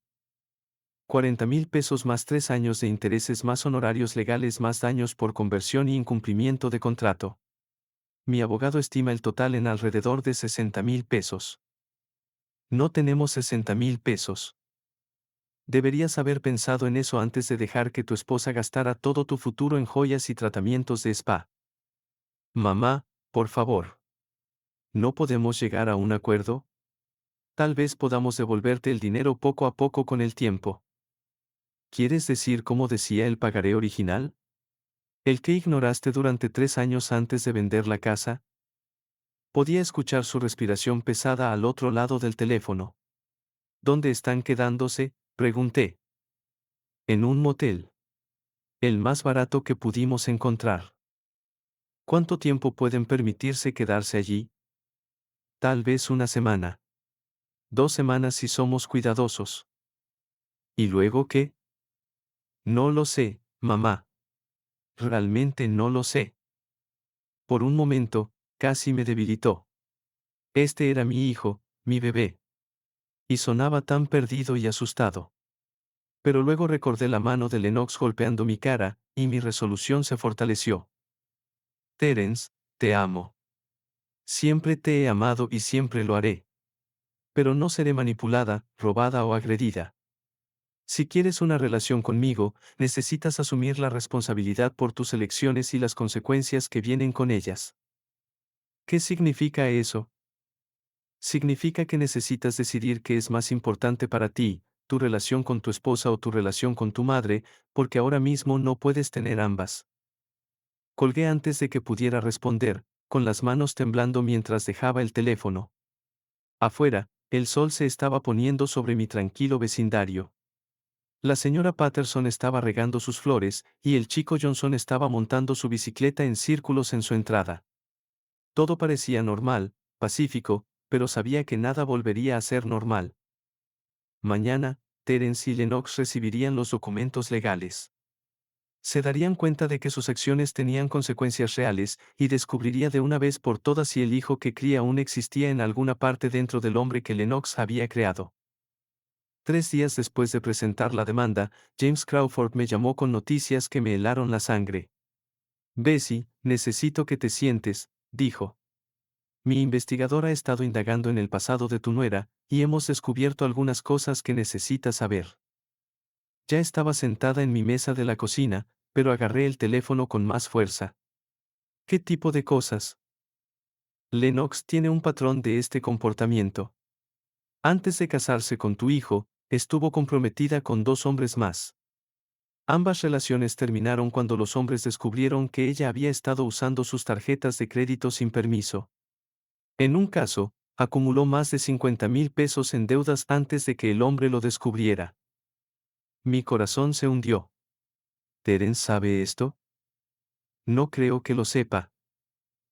40,000 pesos más 3 años de intereses más honorarios legales más daños por conversión y incumplimiento de contrato. Mi abogado estima el total en alrededor de 60,000 pesos. No tenemos 60,000 pesos. Deberías haber pensado en eso antes de dejar que tu esposa gastara todo tu futuro en joyas y tratamientos de spa. Mamá, por favor. ¿No podemos llegar a un acuerdo? Tal vez podamos devolverte el dinero poco a poco con el tiempo. ¿Quieres decir cómo decía el pagaré original? ¿El que ignoraste durante 3 años antes de vender la casa? Podía escuchar su respiración pesada al otro lado del teléfono. ¿Dónde están quedándose? Pregunté. En un motel. El más barato que pudimos encontrar. ¿Cuánto tiempo pueden permitirse quedarse allí? Tal vez una semana. 2 semanas si somos cuidadosos. ¿Y luego qué? No lo sé, mamá. Realmente no lo sé. Por un momento, casi me debilitó. Este era mi hijo, mi bebé. Y sonaba tan perdido y asustado. Pero luego recordé la mano de Lennox golpeando mi cara, y mi resolución se fortaleció. Terence, te amo. Siempre te he amado y siempre lo haré. Pero no seré manipulada, robada o agredida. Si quieres una relación conmigo, necesitas asumir la responsabilidad por tus elecciones y las consecuencias que vienen con ellas. ¿Qué significa eso? Significa que necesitas decidir qué es más importante para ti, tu relación con tu esposa o tu relación con tu madre, porque ahora mismo no puedes tener ambas. Colgué antes de que pudiera responder, con las manos temblando mientras dejaba el teléfono. Afuera, el sol se estaba poniendo sobre mi tranquilo vecindario. La señora Patterson estaba regando sus flores, y el chico Johnson estaba montando su bicicleta en círculos en su entrada. Todo parecía normal, pacífico, pero sabía que nada volvería a ser normal. Mañana, Terence y Lennox recibirían los documentos legales. Se darían cuenta de que sus acciones tenían consecuencias reales, y descubriría de una vez por todas si el hijo que cría aún existía en alguna parte dentro del hombre que Lennox había creado. 3 días después de presentar la demanda, James Crawford me llamó con noticias que me helaron la sangre. Bessie, necesito que te sientes, dijo. Mi investigador ha estado indagando en el pasado de tu nuera, y hemos descubierto algunas cosas que necesitas saber. Ya estaba sentada en mi mesa de la cocina, pero agarré el teléfono con más fuerza. ¿Qué tipo de cosas? Lennox tiene un patrón de este comportamiento. Antes de casarse con tu hijo, estuvo comprometida con 2 hombres más. Ambas relaciones terminaron cuando los hombres descubrieron que ella había estado usando sus tarjetas de crédito sin permiso. En un caso, acumuló más de 50,000 pesos en deudas antes de que el hombre lo descubriera. Mi corazón se hundió. ¿Terence sabe esto? No creo que lo sepa.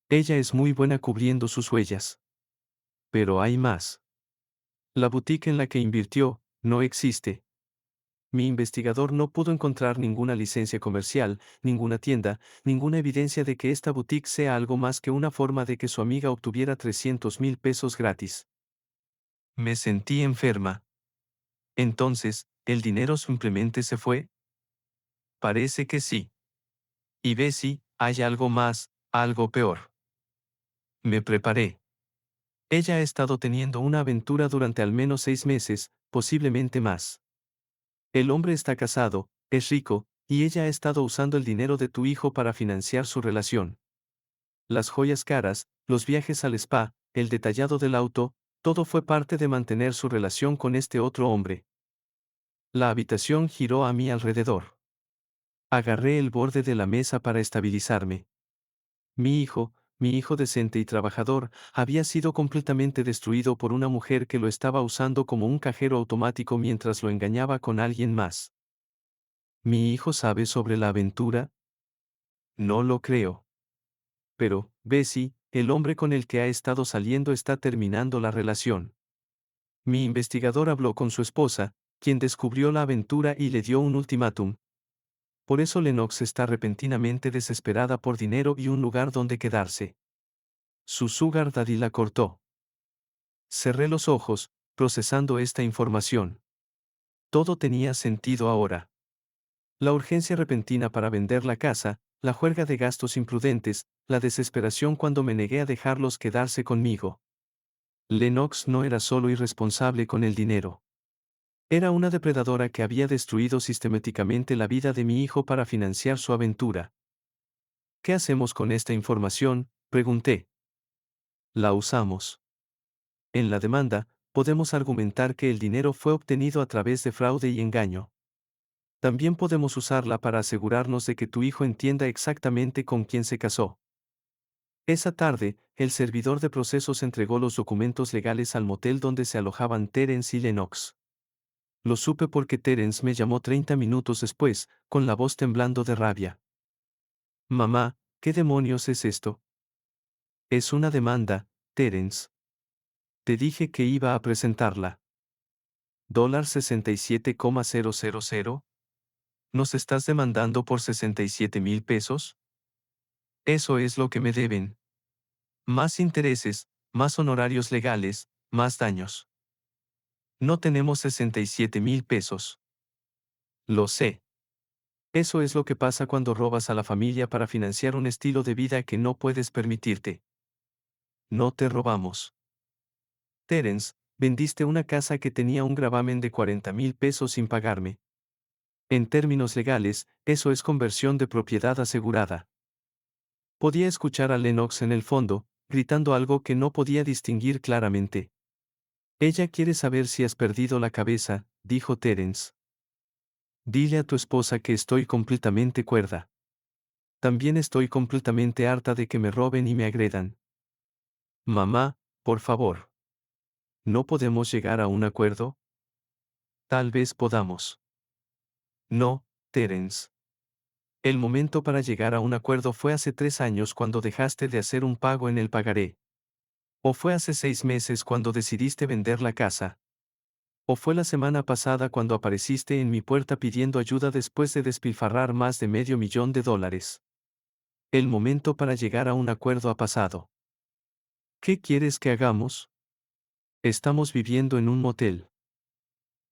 Ella es muy buena cubriendo sus huellas. Pero hay más. La boutique en la que invirtió, no existe. Mi investigador no pudo encontrar ninguna licencia comercial, ninguna tienda, ninguna evidencia de que esta boutique sea algo más que una forma de que su amiga obtuviera 300,000 pesos gratis. Me sentí enferma. Entonces, ¿el dinero simplemente se fue? Parece que sí. Y ve si, hay algo más, algo peor. Me preparé. Ella ha estado teniendo una aventura durante al menos 6 meses, posiblemente más. El hombre está casado, es rico, y ella ha estado usando el dinero de tu hijo para financiar su relación. Las joyas caras, los viajes al spa, el detallado del auto, todo fue parte de mantener su relación con este otro hombre. La habitación giró a mi alrededor. Agarré el borde de la mesa para estabilizarme. Mi hijo decente y trabajador, había sido completamente destruido por una mujer que lo estaba usando como un cajero automático mientras lo engañaba con alguien más. ¿Mi hijo sabe sobre la aventura? No lo creo. Pero, Bessie, el hombre con el que ha estado saliendo está terminando la relación. Mi investigador habló con su esposa, quien descubrió la aventura y le dio un ultimátum. Por eso Lennox está repentinamente desesperada por dinero y un lugar donde quedarse. Su sugar daddy la cortó. Cerré los ojos, procesando esta información. Todo tenía sentido ahora. La urgencia repentina para vender la casa, la juerga de gastos imprudentes, la desesperación cuando me negué a dejarlos quedarse conmigo. Lennox no era solo irresponsable con el dinero. Era una depredadora que había destruido sistemáticamente la vida de mi hijo para financiar su aventura. ¿Qué hacemos con esta información?, pregunté. La usamos. En la demanda, podemos argumentar que el dinero fue obtenido a través de fraude y engaño. También podemos usarla para asegurarnos de que tu hijo entienda exactamente con quién se casó. Esa tarde, el servidor de procesos entregó los documentos legales al motel donde se alojaban Terence y Lennox. Lo supe porque Terence me llamó 30 minutos después, con la voz temblando de rabia. Mamá, ¿qué demonios es esto? Es una demanda, Terence. Te dije que iba a presentarla. $67,000. ¿Nos estás demandando por 67,000 pesos? Eso es lo que me deben. Más intereses, más honorarios legales, más daños. No tenemos 67,000 pesos. Lo sé. Eso es lo que pasa cuando robas a la familia para financiar un estilo de vida que no puedes permitirte. No te robamos. Terence, vendiste una casa que tenía un gravamen de 40,000 pesos sin pagarme. En términos legales, eso es conversión de propiedad asegurada. Podía escuchar a Lennox en el fondo, gritando algo que no podía distinguir claramente. Ella quiere saber si has perdido la cabeza, dijo Terence. Dile a tu esposa que estoy completamente cuerda. También estoy completamente harta de que me roben y me agredan. Mamá, por favor. ¿No podemos llegar a un acuerdo? Tal vez podamos. No, Terence. El momento para llegar a un acuerdo fue hace 3 años cuando dejaste de hacer un pago en el pagaré. O fue hace 6 meses cuando decidiste vender la casa. O fue la semana pasada cuando apareciste en mi puerta pidiendo ayuda después de despilfarrar más de $500,000. El momento para llegar a un acuerdo ha pasado. ¿Qué quieres que hagamos? Estamos viviendo en un motel.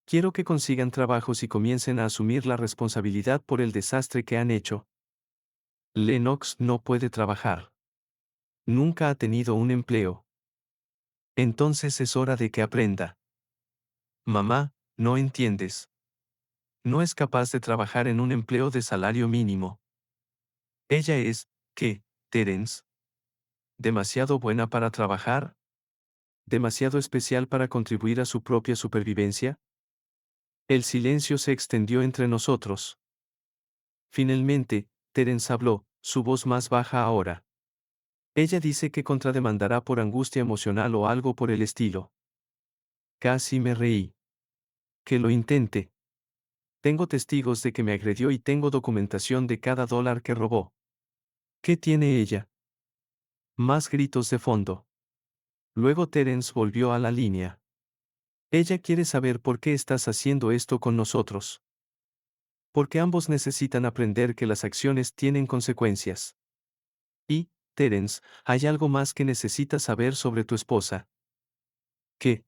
Quiero que consigan trabajos y comiencen a asumir la responsabilidad por el desastre que han hecho. Lennox no puede trabajar. Nunca ha tenido un empleo. Entonces es hora de que aprenda. Mamá, no entiendes. No es capaz de trabajar en un empleo de salario mínimo. Ella es, ¿qué, Terence? ¿Demasiado buena para trabajar? ¿Demasiado especial para contribuir a su propia supervivencia? El silencio se extendió entre nosotros. Finalmente, Terence habló, su voz más baja ahora. Ella dice que contrademandará por angustia emocional o algo por el estilo. Casi me reí. Que lo intente. Tengo testigos de que me agredió y tengo documentación de cada dólar que robó. ¿Qué tiene ella? Más gritos de fondo. Luego Terence volvió a la línea. Ella quiere saber por qué estás haciendo esto con nosotros. Porque ambos necesitan aprender que las acciones tienen consecuencias. Y, Terence, hay algo más que necesitas saber sobre tu esposa. ¿Qué?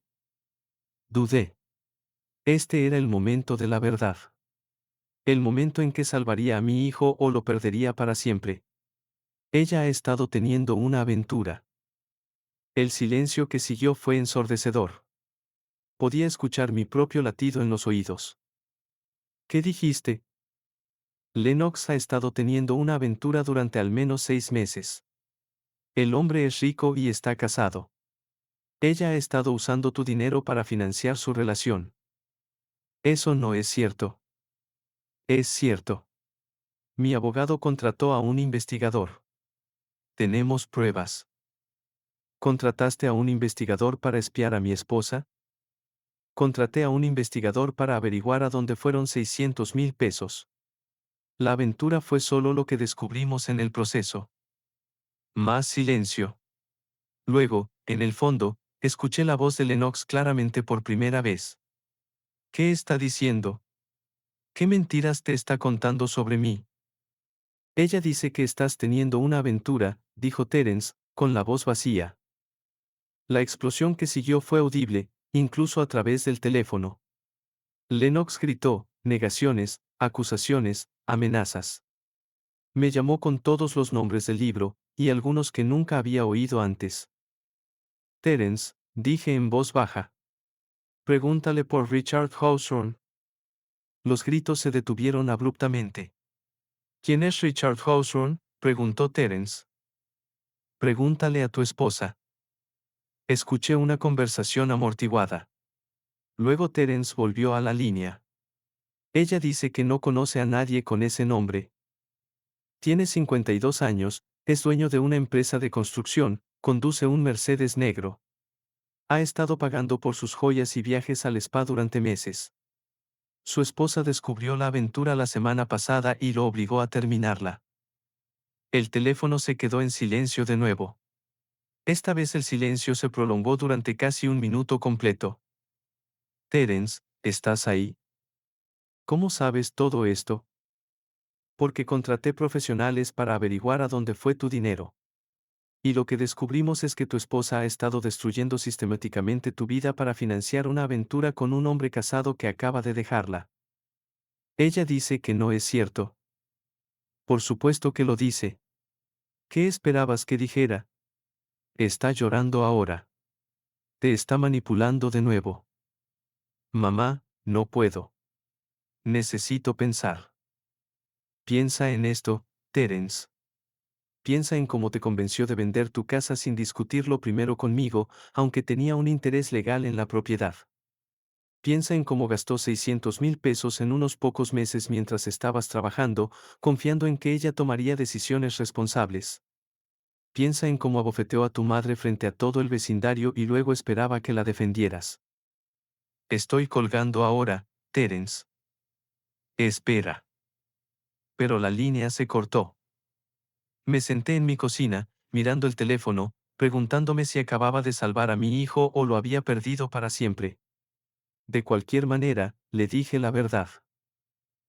Dudé. Este era el momento de la verdad. El momento en que salvaría a mi hijo o lo perdería para siempre. Ella ha estado teniendo una aventura. El silencio que siguió fue ensordecedor. Podía escuchar mi propio latido en los oídos. ¿Qué dijiste? Lennox ha estado teniendo una aventura durante al menos 6 meses. El hombre es rico y está casado. Ella ha estado usando tu dinero para financiar su relación. Eso no es cierto. Es cierto. Mi abogado contrató a un investigador. Tenemos pruebas. ¿Contrataste a un investigador para espiar a mi esposa? Contraté a un investigador para averiguar a dónde fueron 600,000 pesos. La aventura fue solo lo que descubrimos en el proceso. Más silencio. Luego, en el fondo, escuché la voz de Lennox claramente por primera vez. ¿Qué está diciendo? ¿Qué mentiras te está contando sobre mí? Ella dice que estás teniendo una aventura, dijo Terence, con la voz vacía. La explosión que siguió fue audible, incluso a través del teléfono. Lennox gritó, negaciones, acusaciones, amenazas. Me llamó con todos los nombres del libro, y algunos que nunca había oído antes. Terence, dije en voz baja. Pregúntale por Richard Hawthorne. Los gritos se detuvieron abruptamente. ¿Quién es Richard Hawthorne?, preguntó Terence. Pregúntale a tu esposa. Escuché una conversación amortiguada. Luego Terence volvió a la línea. Ella dice que no conoce a nadie con ese nombre. Tiene 52 años, es dueño de una empresa de construcción, conduce un Mercedes negro. Ha estado pagando por sus joyas y viajes al spa durante meses. Su esposa descubrió la aventura la semana pasada y lo obligó a terminarla. El teléfono se quedó en silencio de nuevo. Esta vez el silencio se prolongó durante casi un minuto completo. Terence, ¿estás ahí? ¿Cómo sabes todo esto? Porque contraté profesionales para averiguar a dónde fue tu dinero. Y lo que descubrimos es que tu esposa ha estado destruyendo sistemáticamente tu vida para financiar una aventura con un hombre casado que acaba de dejarla. Ella dice que no es cierto. Por supuesto que lo dice. ¿Qué esperabas que dijera? Está llorando ahora. Te está manipulando de nuevo. Mamá, no puedo. Necesito pensar. Piensa en esto, Terence. Piensa en cómo te convenció de vender tu casa sin discutirlo primero conmigo, aunque tenía un interés legal en la propiedad. Piensa en cómo gastó 600,000 pesos en unos pocos meses mientras estabas trabajando, confiando en que ella tomaría decisiones responsables. Piensa en cómo abofeteó a tu madre frente a todo el vecindario y luego esperaba que la defendieras. Estoy colgando ahora, Terence. Espera. Pero la línea se cortó. Me senté en mi cocina, mirando el teléfono, preguntándome si acababa de salvar a mi hijo o lo había perdido para siempre. De cualquier manera, le dije la verdad.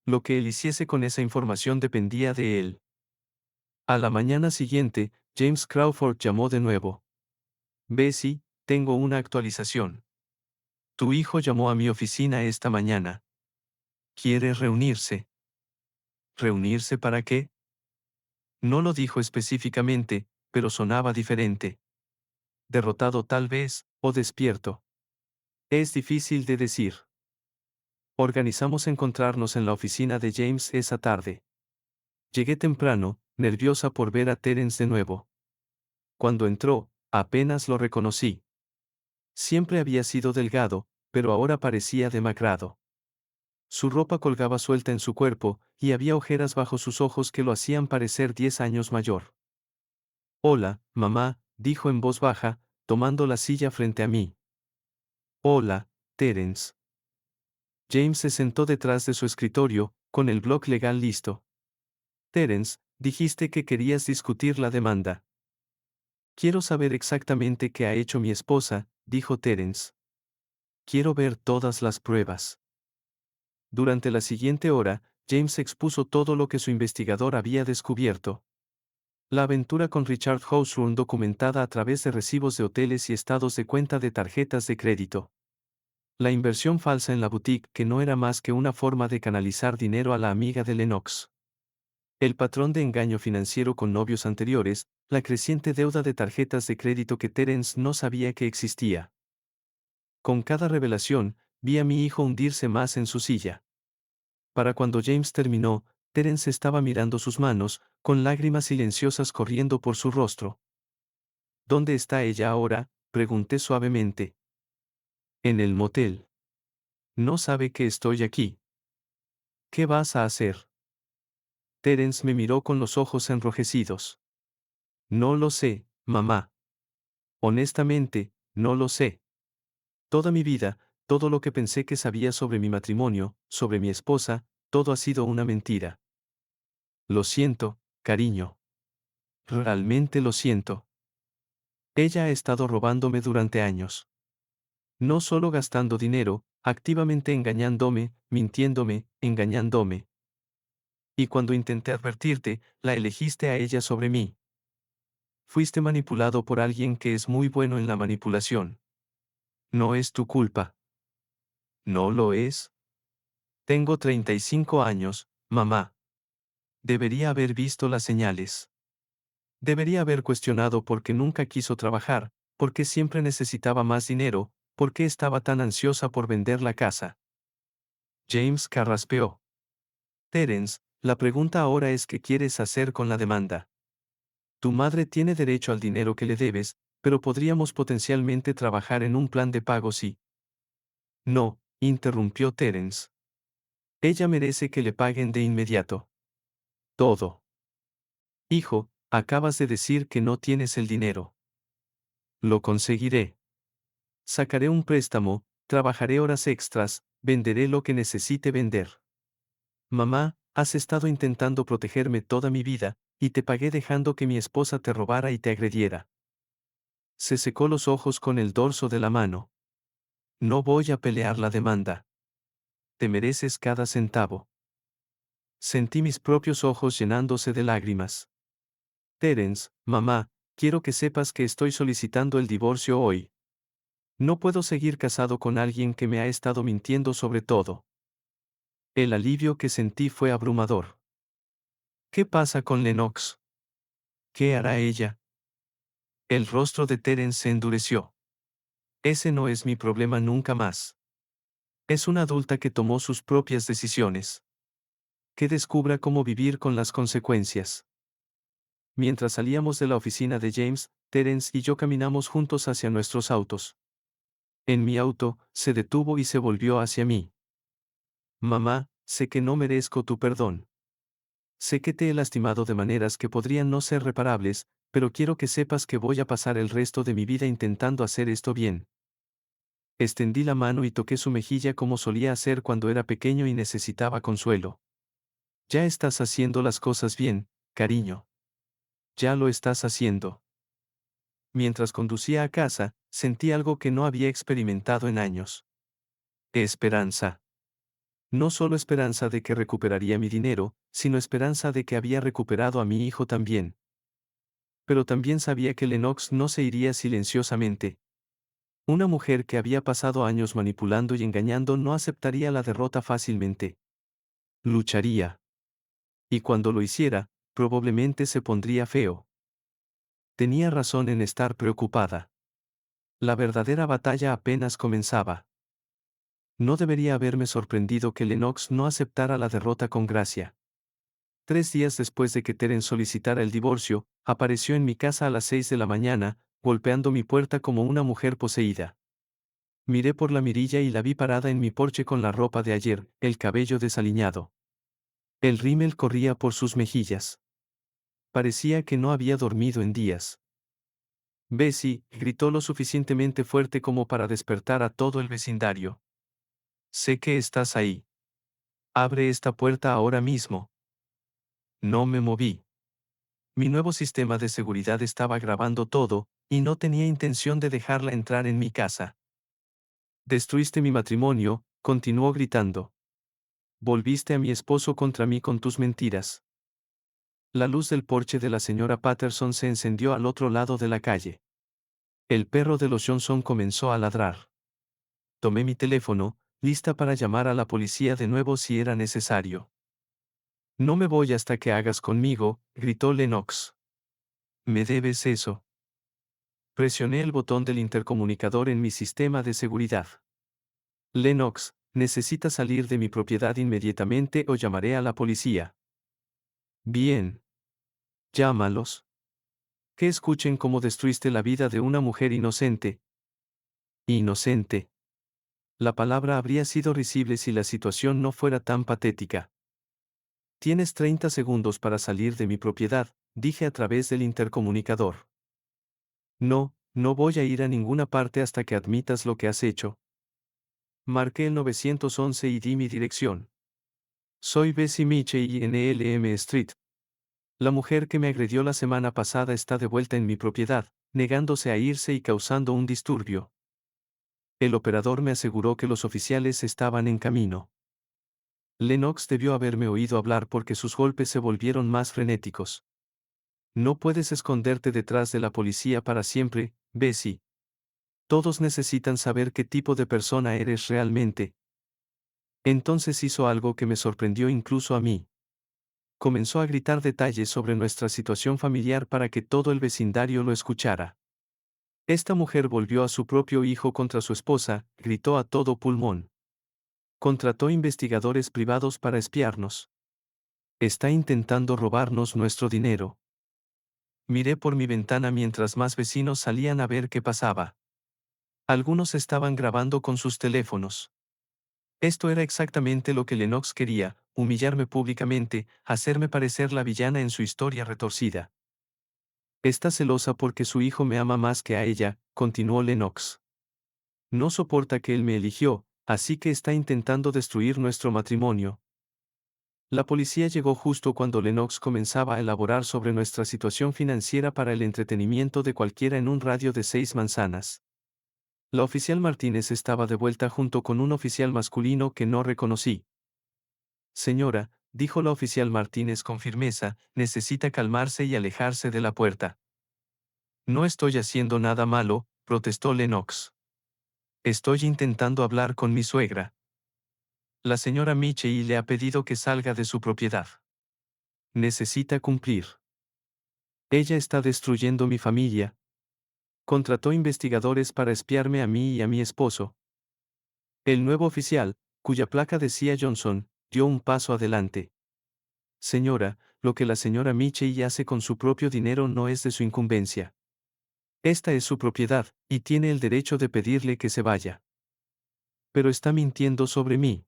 Lo que él hiciese con esa información dependía de él. A la mañana siguiente, James Crawford llamó de nuevo. Bessie, tengo una actualización. Tu hijo llamó a mi oficina esta mañana. ¿Quiere reunirse? ¿Reunirse para qué? No lo dijo específicamente, pero sonaba diferente. Derrotado tal vez, o despierto. Es difícil de decir. Organizamos encontrarnos en la oficina de James esa tarde. Llegué temprano, nerviosa por ver a Terence de nuevo. Cuando entró, apenas lo reconocí. Siempre había sido delgado, pero ahora parecía demacrado. Su ropa colgaba suelta en su cuerpo, y había ojeras bajo sus ojos que lo hacían parecer 10 años mayor. Hola, mamá, dijo en voz baja, tomando la silla frente a mí. Hola, Terence. James se sentó detrás de su escritorio, con el blog legal listo. Terence, dijiste que querías discutir la demanda. Quiero saber exactamente qué ha hecho mi esposa, dijo Terence. Quiero ver todas las pruebas. Durante la siguiente hora, James expuso todo lo que su investigador había descubierto. La aventura con Richard Hawthorne documentada a través de recibos de hoteles y estados de cuenta de tarjetas de crédito. La inversión falsa en la boutique que no era más que una forma de canalizar dinero a la amiga de Lennox. El patrón de engaño financiero con novios anteriores, la creciente deuda de tarjetas de crédito que Terence no sabía que existía. Con cada revelación, vi a mi hijo hundirse más en su silla. Para cuando James terminó, Terence estaba mirando sus manos, con lágrimas silenciosas corriendo por su rostro. ¿Dónde está ella ahora?, pregunté suavemente. En el motel. No sabe que estoy aquí. ¿Qué vas a hacer? Terence me miró con los ojos enrojecidos. No lo sé, mamá. Honestamente, no lo sé. Toda mi vida, todo lo que pensé que sabía sobre mi matrimonio, sobre mi esposa, todo ha sido una mentira. Lo siento, cariño. Realmente lo siento. Ella ha estado robándome durante años. No solo gastando dinero, activamente engañándome, mintiéndome, engañándome. Y cuando intenté advertirte, la elegiste a ella sobre mí. Fuiste manipulado por alguien que es muy bueno en la manipulación. No es tu culpa. ¿No lo es? Tengo 35 años, mamá. Debería haber visto las señales. Debería haber cuestionado por qué nunca quiso trabajar, por qué siempre necesitaba más dinero, por qué estaba tan ansiosa por vender la casa. James carraspeó. Terence, la pregunta ahora es qué quieres hacer con la demanda. Tu madre tiene derecho al dinero que le debes, pero podríamos potencialmente trabajar en un plan de pago si... No, interrumpió Terence. Ella merece que le paguen de inmediato. Todo. Hijo, acabas de decir que no tienes el dinero. Lo conseguiré. Sacaré un préstamo, trabajaré horas extras, venderé lo que necesite vender. Mamá, has estado intentando protegerme toda mi vida, y te pagué dejando que mi esposa te robara y te agrediera. Se secó los ojos con el dorso de la mano. No voy a pelear la demanda. Te mereces cada centavo. Sentí mis propios ojos llenándose de lágrimas. Terence, mamá, quiero que sepas que estoy solicitando el divorcio hoy. No puedo seguir casado con alguien que me ha estado mintiendo sobre todo. El alivio que sentí fue abrumador. ¿Qué pasa con Lennox? ¿Qué hará ella? El rostro de Terence se endureció. Ese no es mi problema nunca más. Es una adulta que tomó sus propias decisiones. Que descubra cómo vivir con las consecuencias. Mientras salíamos de la oficina de James, Terence y yo caminamos juntos hacia nuestros autos. En mi auto, se detuvo y se volvió hacia mí. Mamá, sé que no merezco tu perdón. Sé que te he lastimado de maneras que podrían no ser reparables, pero quiero que sepas que voy a pasar el resto de mi vida intentando hacer esto bien. Extendí la mano y toqué su mejilla como solía hacer cuando era pequeño y necesitaba consuelo. Ya estás haciendo las cosas bien, cariño. Ya lo estás haciendo. Mientras conducía a casa, sentí algo que no había experimentado en años. Esperanza. No solo esperanza de que recuperaría mi dinero, sino esperanza de que había recuperado a mi hijo también. Pero también sabía que Lennox no se iría silenciosamente. Una mujer que había pasado años manipulando y engañando no aceptaría la derrota fácilmente. Lucharía. Y cuando lo hiciera, probablemente se pondría feo. Tenía razón en estar preocupada. La verdadera batalla apenas comenzaba. No debería haberme sorprendido que Lennox no aceptara la derrota con gracia. 3 días después de que Terence solicitara el divorcio, apareció en mi casa a las 6 de la mañana, golpeando mi puerta como una mujer poseída. Miré por la mirilla y la vi parada en mi porche con la ropa de ayer, el cabello desaliñado. El rímel corría por sus mejillas. Parecía que no había dormido en días. Bessie, gritó lo suficientemente fuerte como para despertar a todo el vecindario. Sé que estás ahí. Abre esta puerta ahora mismo. No me moví. Mi nuevo sistema de seguridad estaba grabando todo, y no tenía intención de dejarla entrar en mi casa. Destruiste mi matrimonio, continuó gritando. Volviste a mi esposo contra mí con tus mentiras. La luz del porche de la señora Patterson se encendió al otro lado de la calle. El perro de los Johnson comenzó a ladrar. Tomé mi teléfono, lista para llamar a la policía de nuevo si era necesario. No me voy hasta que hagas conmigo, gritó Lennox. Me debes eso. Presioné el botón del intercomunicador en mi sistema de seguridad. Lennox, necesita salir de mi propiedad inmediatamente o llamaré a la policía. Bien. Llámalos. Que escuchen cómo destruiste la vida de una mujer inocente. Inocente. La palabra habría sido risible si la situación no fuera tan patética. Tienes 30 segundos para salir de mi propiedad, dije a través del intercomunicador. No, no voy a ir a ninguna parte hasta que admitas lo que has hecho. Marqué el 911 y di mi dirección. Soy Bessie Michey en Elm Street. La mujer que me agredió la semana pasada está de vuelta en mi propiedad, negándose a irse y causando un disturbio. El operador me aseguró que los oficiales estaban en camino. Lennox debió haberme oído hablar porque sus golpes se volvieron más frenéticos. No puedes esconderte detrás de la policía para siempre, Bessie. Todos necesitan saber qué tipo de persona eres realmente. Entonces hizo algo que me sorprendió incluso a mí. Comenzó a gritar detalles sobre nuestra situación familiar para que todo el vecindario lo escuchara. Esta mujer volvió a su propio hijo contra su esposa, gritó a todo pulmón. Contrató investigadores privados para espiarnos. Está intentando robarnos nuestro dinero. Miré por mi ventana mientras más vecinos salían a ver qué pasaba. Algunos estaban grabando con sus teléfonos. Esto era exactamente lo que Lennox quería, humillarme públicamente, hacerme parecer la villana en su historia retorcida. Está celosa porque su hijo me ama más que a ella, continuó Lennox. No soporta que él me eligió, así que está intentando destruir nuestro matrimonio. La policía llegó justo cuando Lennox comenzaba a elaborar sobre nuestra situación financiera para el entretenimiento de cualquiera en un radio de 6 manzanas. La oficial Martínez estaba de vuelta junto con un oficial masculino que no reconocí. Señora, dijo la oficial Martínez con firmeza, necesita calmarse y alejarse de la puerta. No estoy haciendo nada malo, protestó Lennox. Estoy intentando hablar con mi suegra. La señora Michey le ha pedido que salga de su propiedad. Necesita cumplir. Ella está destruyendo mi familia. Contrató investigadores para espiarme a mí y a mi esposo. El nuevo oficial, cuya placa decía Johnson, dio un paso adelante. Señora, lo que la señora Michey hace con su propio dinero no es de su incumbencia. Esta es su propiedad, y tiene el derecho de pedirle que se vaya. Pero está mintiendo sobre mí.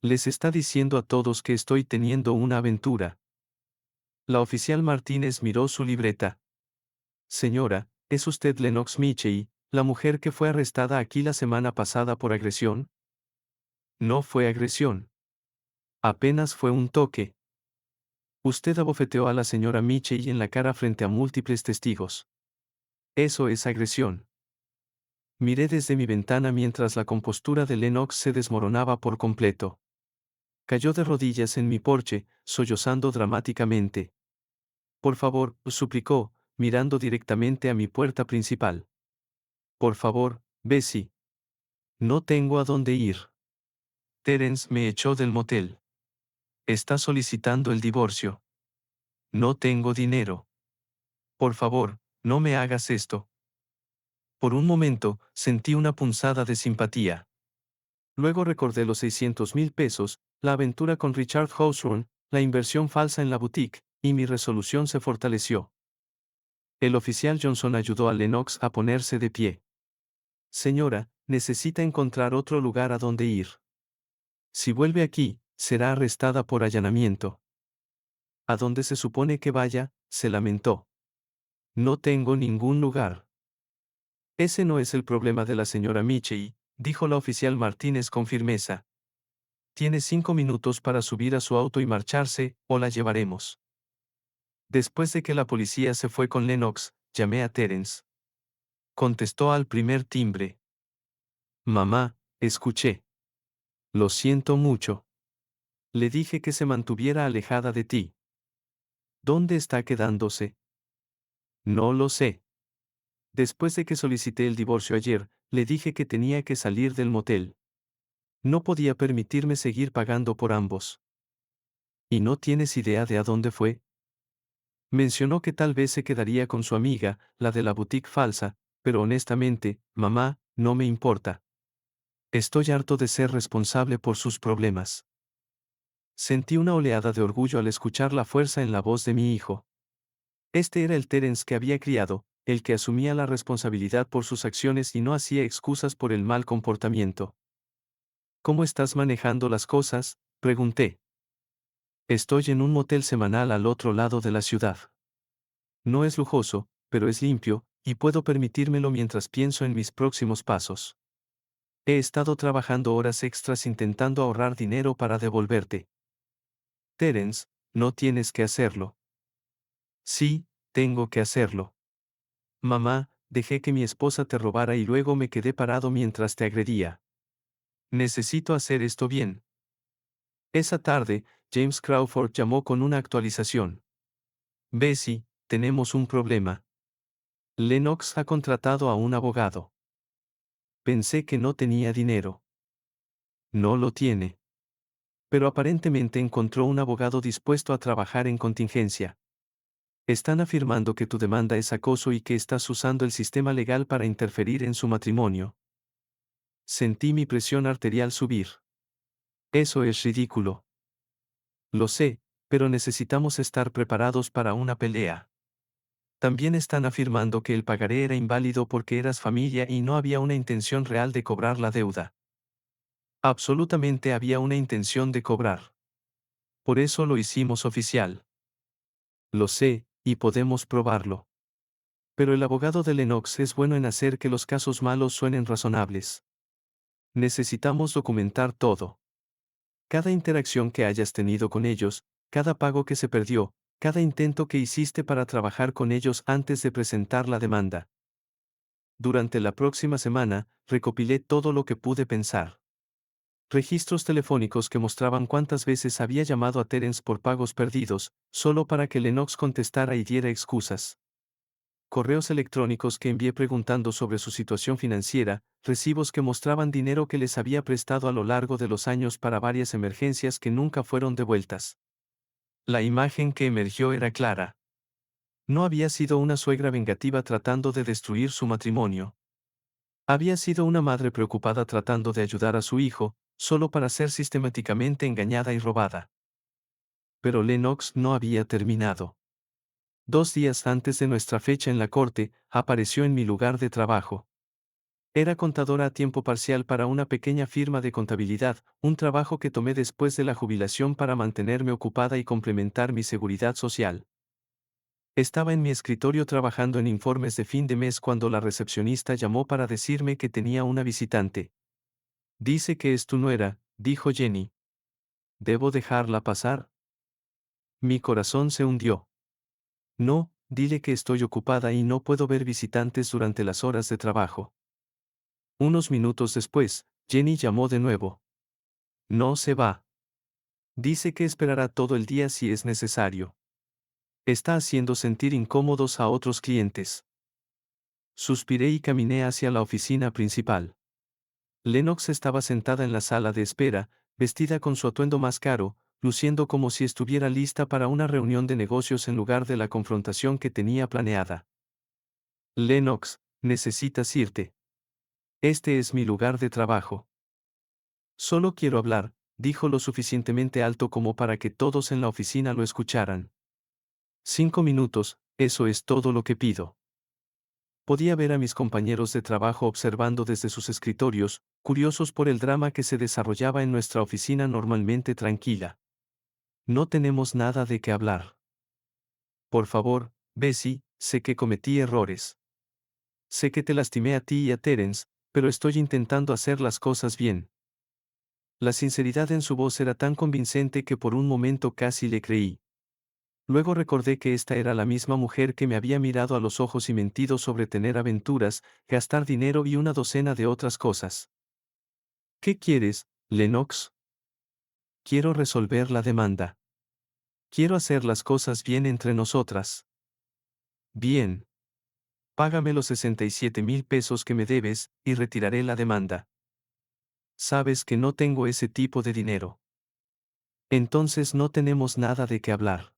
Les está diciendo a todos que estoy teniendo una aventura. La oficial Martínez miró su libreta. Señora, ¿es usted Lennox Michey, la mujer que fue arrestada aquí la semana pasada por agresión? No fue agresión. Apenas fue un toque. Usted abofeteó a la señora Michey en la cara frente a múltiples testigos. Eso es agresión. Miré desde mi ventana mientras la compostura de Lennox se desmoronaba por completo. Cayó de rodillas en mi porche, sollozando dramáticamente. Por favor, suplicó, mirando directamente a mi puerta principal. Por favor, Bessie. No tengo a dónde ir. Terence me echó del motel. Está solicitando el divorcio. No tengo dinero. Por favor, no me hagas esto. Por un momento, sentí una punzada de simpatía. Luego recordé los 600,000 pesos, la aventura con Richard Hawthorne, la inversión falsa en la boutique, y mi resolución se fortaleció. El oficial Johnson ayudó a Lennox a ponerse de pie. Señora, necesita encontrar otro lugar a donde ir. Si vuelve aquí, será arrestada por allanamiento. ¿A dónde se supone que vaya?, se lamentó. No tengo ningún lugar. Ese no es el problema de la señora Michey, dijo la oficial Martínez con firmeza. Tiene 5 minutos para subir a su auto y marcharse, o la llevaremos. Después de que la policía se fue con Lennox, llamé a Terence. Contestó al primer timbre. Mamá, escuché. Lo siento mucho. Le dije que se mantuviera alejada de ti. ¿Dónde está quedándose? No lo sé. Después de que solicité el divorcio ayer, le dije que tenía que salir del motel. No podía permitirme seguir pagando por ambos. ¿Y no tienes idea de a dónde fue? Mencionó que tal vez se quedaría con su amiga, la de la boutique falsa, pero honestamente, mamá, no me importa. Estoy harto de ser responsable por sus problemas. Sentí una oleada de orgullo al escuchar la fuerza en la voz de mi hijo. Este era el Terence que había criado, el que asumía la responsabilidad por sus acciones y no hacía excusas por el mal comportamiento. ¿Cómo estás manejando las cosas?, pregunté. Estoy en un motel semanal al otro lado de la ciudad. No es lujoso, pero es limpio, y puedo permitírmelo mientras pienso en mis próximos pasos. He estado trabajando horas extras intentando ahorrar dinero para devolverte. Terence, no tienes que hacerlo. Sí, tengo que hacerlo. Mamá, dejé que mi esposa te robara y luego me quedé parado mientras te agredía. Necesito hacer esto bien. Esa tarde, James Crawford llamó con una actualización. Bessie, tenemos un problema. Lennox ha contratado a un abogado. Pensé que no tenía dinero. No lo tiene. Pero aparentemente encontró un abogado dispuesto a trabajar en contingencia. Están afirmando que tu demanda es acoso y que estás usando el sistema legal para interferir en su matrimonio. Sentí mi presión arterial subir. Eso es ridículo. Lo sé, pero necesitamos estar preparados para una pelea. También están afirmando que el pagaré era inválido porque eras familia y no había una intención real de cobrar la deuda. Absolutamente había una intención de cobrar. Por eso lo hicimos oficial. Lo sé, y podemos probarlo. Pero el abogado de Lennox es bueno en hacer que los casos malos suenen razonables. Necesitamos documentar todo. Cada interacción que hayas tenido con ellos, cada pago que se perdió, cada intento que hiciste para trabajar con ellos antes de presentar la demanda. Durante la próxima semana, recopilé todo lo que pude pensar. Registros telefónicos que mostraban cuántas veces había llamado a Terence por pagos perdidos, solo para que Lennox contestara y diera excusas. Correos electrónicos que envié preguntando sobre su situación financiera, recibos que mostraban dinero que les había prestado a lo largo de los años para varias emergencias que nunca fueron devueltas. La imagen que emergió era clara. No había sido una suegra vengativa tratando de destruir su matrimonio. Había sido una madre preocupada tratando de ayudar a su hijo, solo para ser sistemáticamente engañada y robada. Pero Lennox no había terminado. 2 días antes de nuestra fecha en la corte, apareció en mi lugar de trabajo. Era contadora a tiempo parcial para una pequeña firma de contabilidad, un trabajo que tomé después de la jubilación para mantenerme ocupada y complementar mi seguridad social. Estaba en mi escritorio trabajando en informes de fin de mes cuando la recepcionista llamó para decirme que tenía una visitante. Dice que es tu nuera, dijo Jenny. ¿Debo dejarla pasar? Mi corazón se hundió. No, dile que estoy ocupada y no puedo ver visitantes durante las horas de trabajo. Unos minutos después, Jenny llamó de nuevo. No se va. Dice que esperará todo el día si es necesario. Está haciendo sentir incómodos a otros clientes. Suspiré y caminé hacia la oficina principal. Lennox estaba sentada en la sala de espera, vestida con su atuendo más caro, luciendo como si estuviera lista para una reunión de negocios en lugar de la confrontación que tenía planeada. Lennox, necesitas irte. Este es mi lugar de trabajo. Solo quiero hablar, dijo lo suficientemente alto como para que todos en la oficina lo escucharan. 5 minutos, eso es todo lo que pido. Podía ver a mis compañeros de trabajo observando desde sus escritorios, curiosos por el drama que se desarrollaba en nuestra oficina normalmente tranquila. No tenemos nada de qué hablar. Por favor, Bessie, sé que cometí errores. Sé que te lastimé a ti y a Terence, pero estoy intentando hacer las cosas bien. La sinceridad en su voz era tan convincente que por un momento casi le creí. Luego recordé que esta era la misma mujer que me había mirado a los ojos y mentido sobre tener aventuras, gastar dinero y una docena de otras cosas. ¿Qué quieres, Lennox? Quiero resolver la demanda. Quiero hacer las cosas bien entre nosotras. Bien. Págame los 67,000 pesos que me debes, y retiraré la demanda. Sabes que no tengo ese tipo de dinero. Entonces no tenemos nada de qué hablar.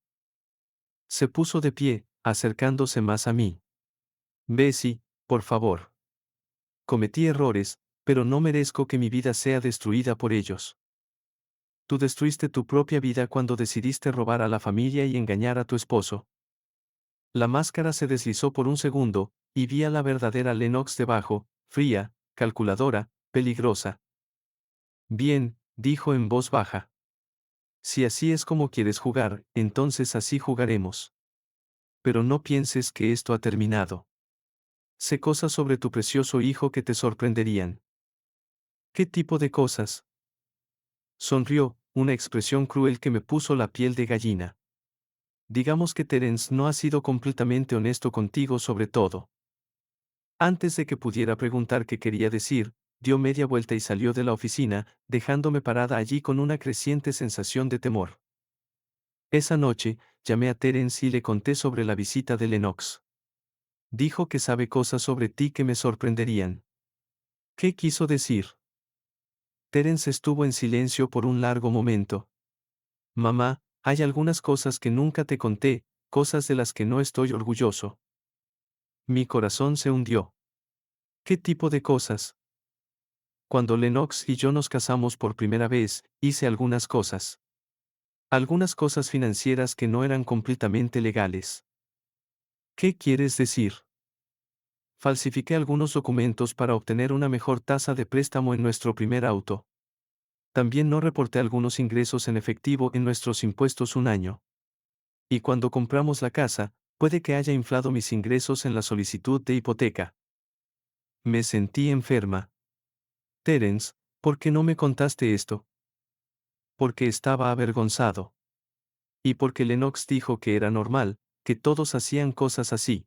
Se puso de pie, acercándose más a mí. Bessie, por favor. Cometí errores, pero no merezco que mi vida sea destruida por ellos. Tú destruiste tu propia vida cuando decidiste robar a la familia y engañar a tu esposo. La máscara se deslizó por un segundo, y vi a la verdadera Lennox debajo, fría, calculadora, peligrosa. Bien, dijo en voz baja. Si así es como quieres jugar, entonces así jugaremos. Pero no pienses que esto ha terminado. Sé cosas sobre tu precioso hijo que te sorprenderían. ¿Qué tipo de cosas? Sonrió, una expresión cruel que me puso la piel de gallina. Digamos que Terence no ha sido completamente honesto contigo sobre todo. Antes de que pudiera preguntar qué quería decir, dio media vuelta y salió de la oficina, dejándome parada allí con una creciente sensación de temor. Esa noche, llamé a Terence y le conté sobre la visita de Lennox. Dijo que sabe cosas sobre ti que me sorprenderían. ¿Qué quiso decir? Terence estuvo en silencio por un largo momento. Mamá, hay algunas cosas que nunca te conté, cosas de las que no estoy orgulloso. Mi corazón se hundió. ¿Qué tipo de cosas? Cuando Lennox y yo nos casamos por primera vez, hice algunas cosas. Algunas cosas financieras que no eran completamente legales. ¿Qué quieres decir? Falsifiqué algunos documentos para obtener una mejor tasa de préstamo en nuestro primer auto. También no reporté algunos ingresos en efectivo en nuestros impuestos un año. Y cuando compramos la casa, puede que haya inflado mis ingresos en la solicitud de hipoteca. Me sentí enferma. Terence, ¿por qué no me contaste esto? Porque estaba avergonzado. Y porque Lennox dijo que era normal, que todos hacían cosas así.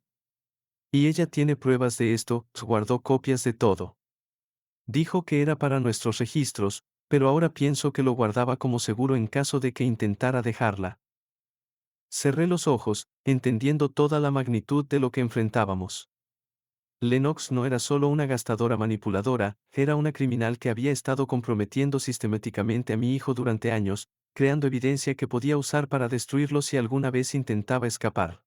Y ella tiene pruebas de esto, guardó copias de todo. Dijo que era para nuestros registros, pero ahora pienso que lo guardaba como seguro en caso de que intentara dejarla. Cerré los ojos, entendiendo toda la magnitud de lo que enfrentábamos. Lennox no era solo una gastadora manipuladora, era una criminal que había estado comprometiendo sistemáticamente a mi hijo durante años, creando evidencia que podía usar para destruirlo si alguna vez intentaba escapar.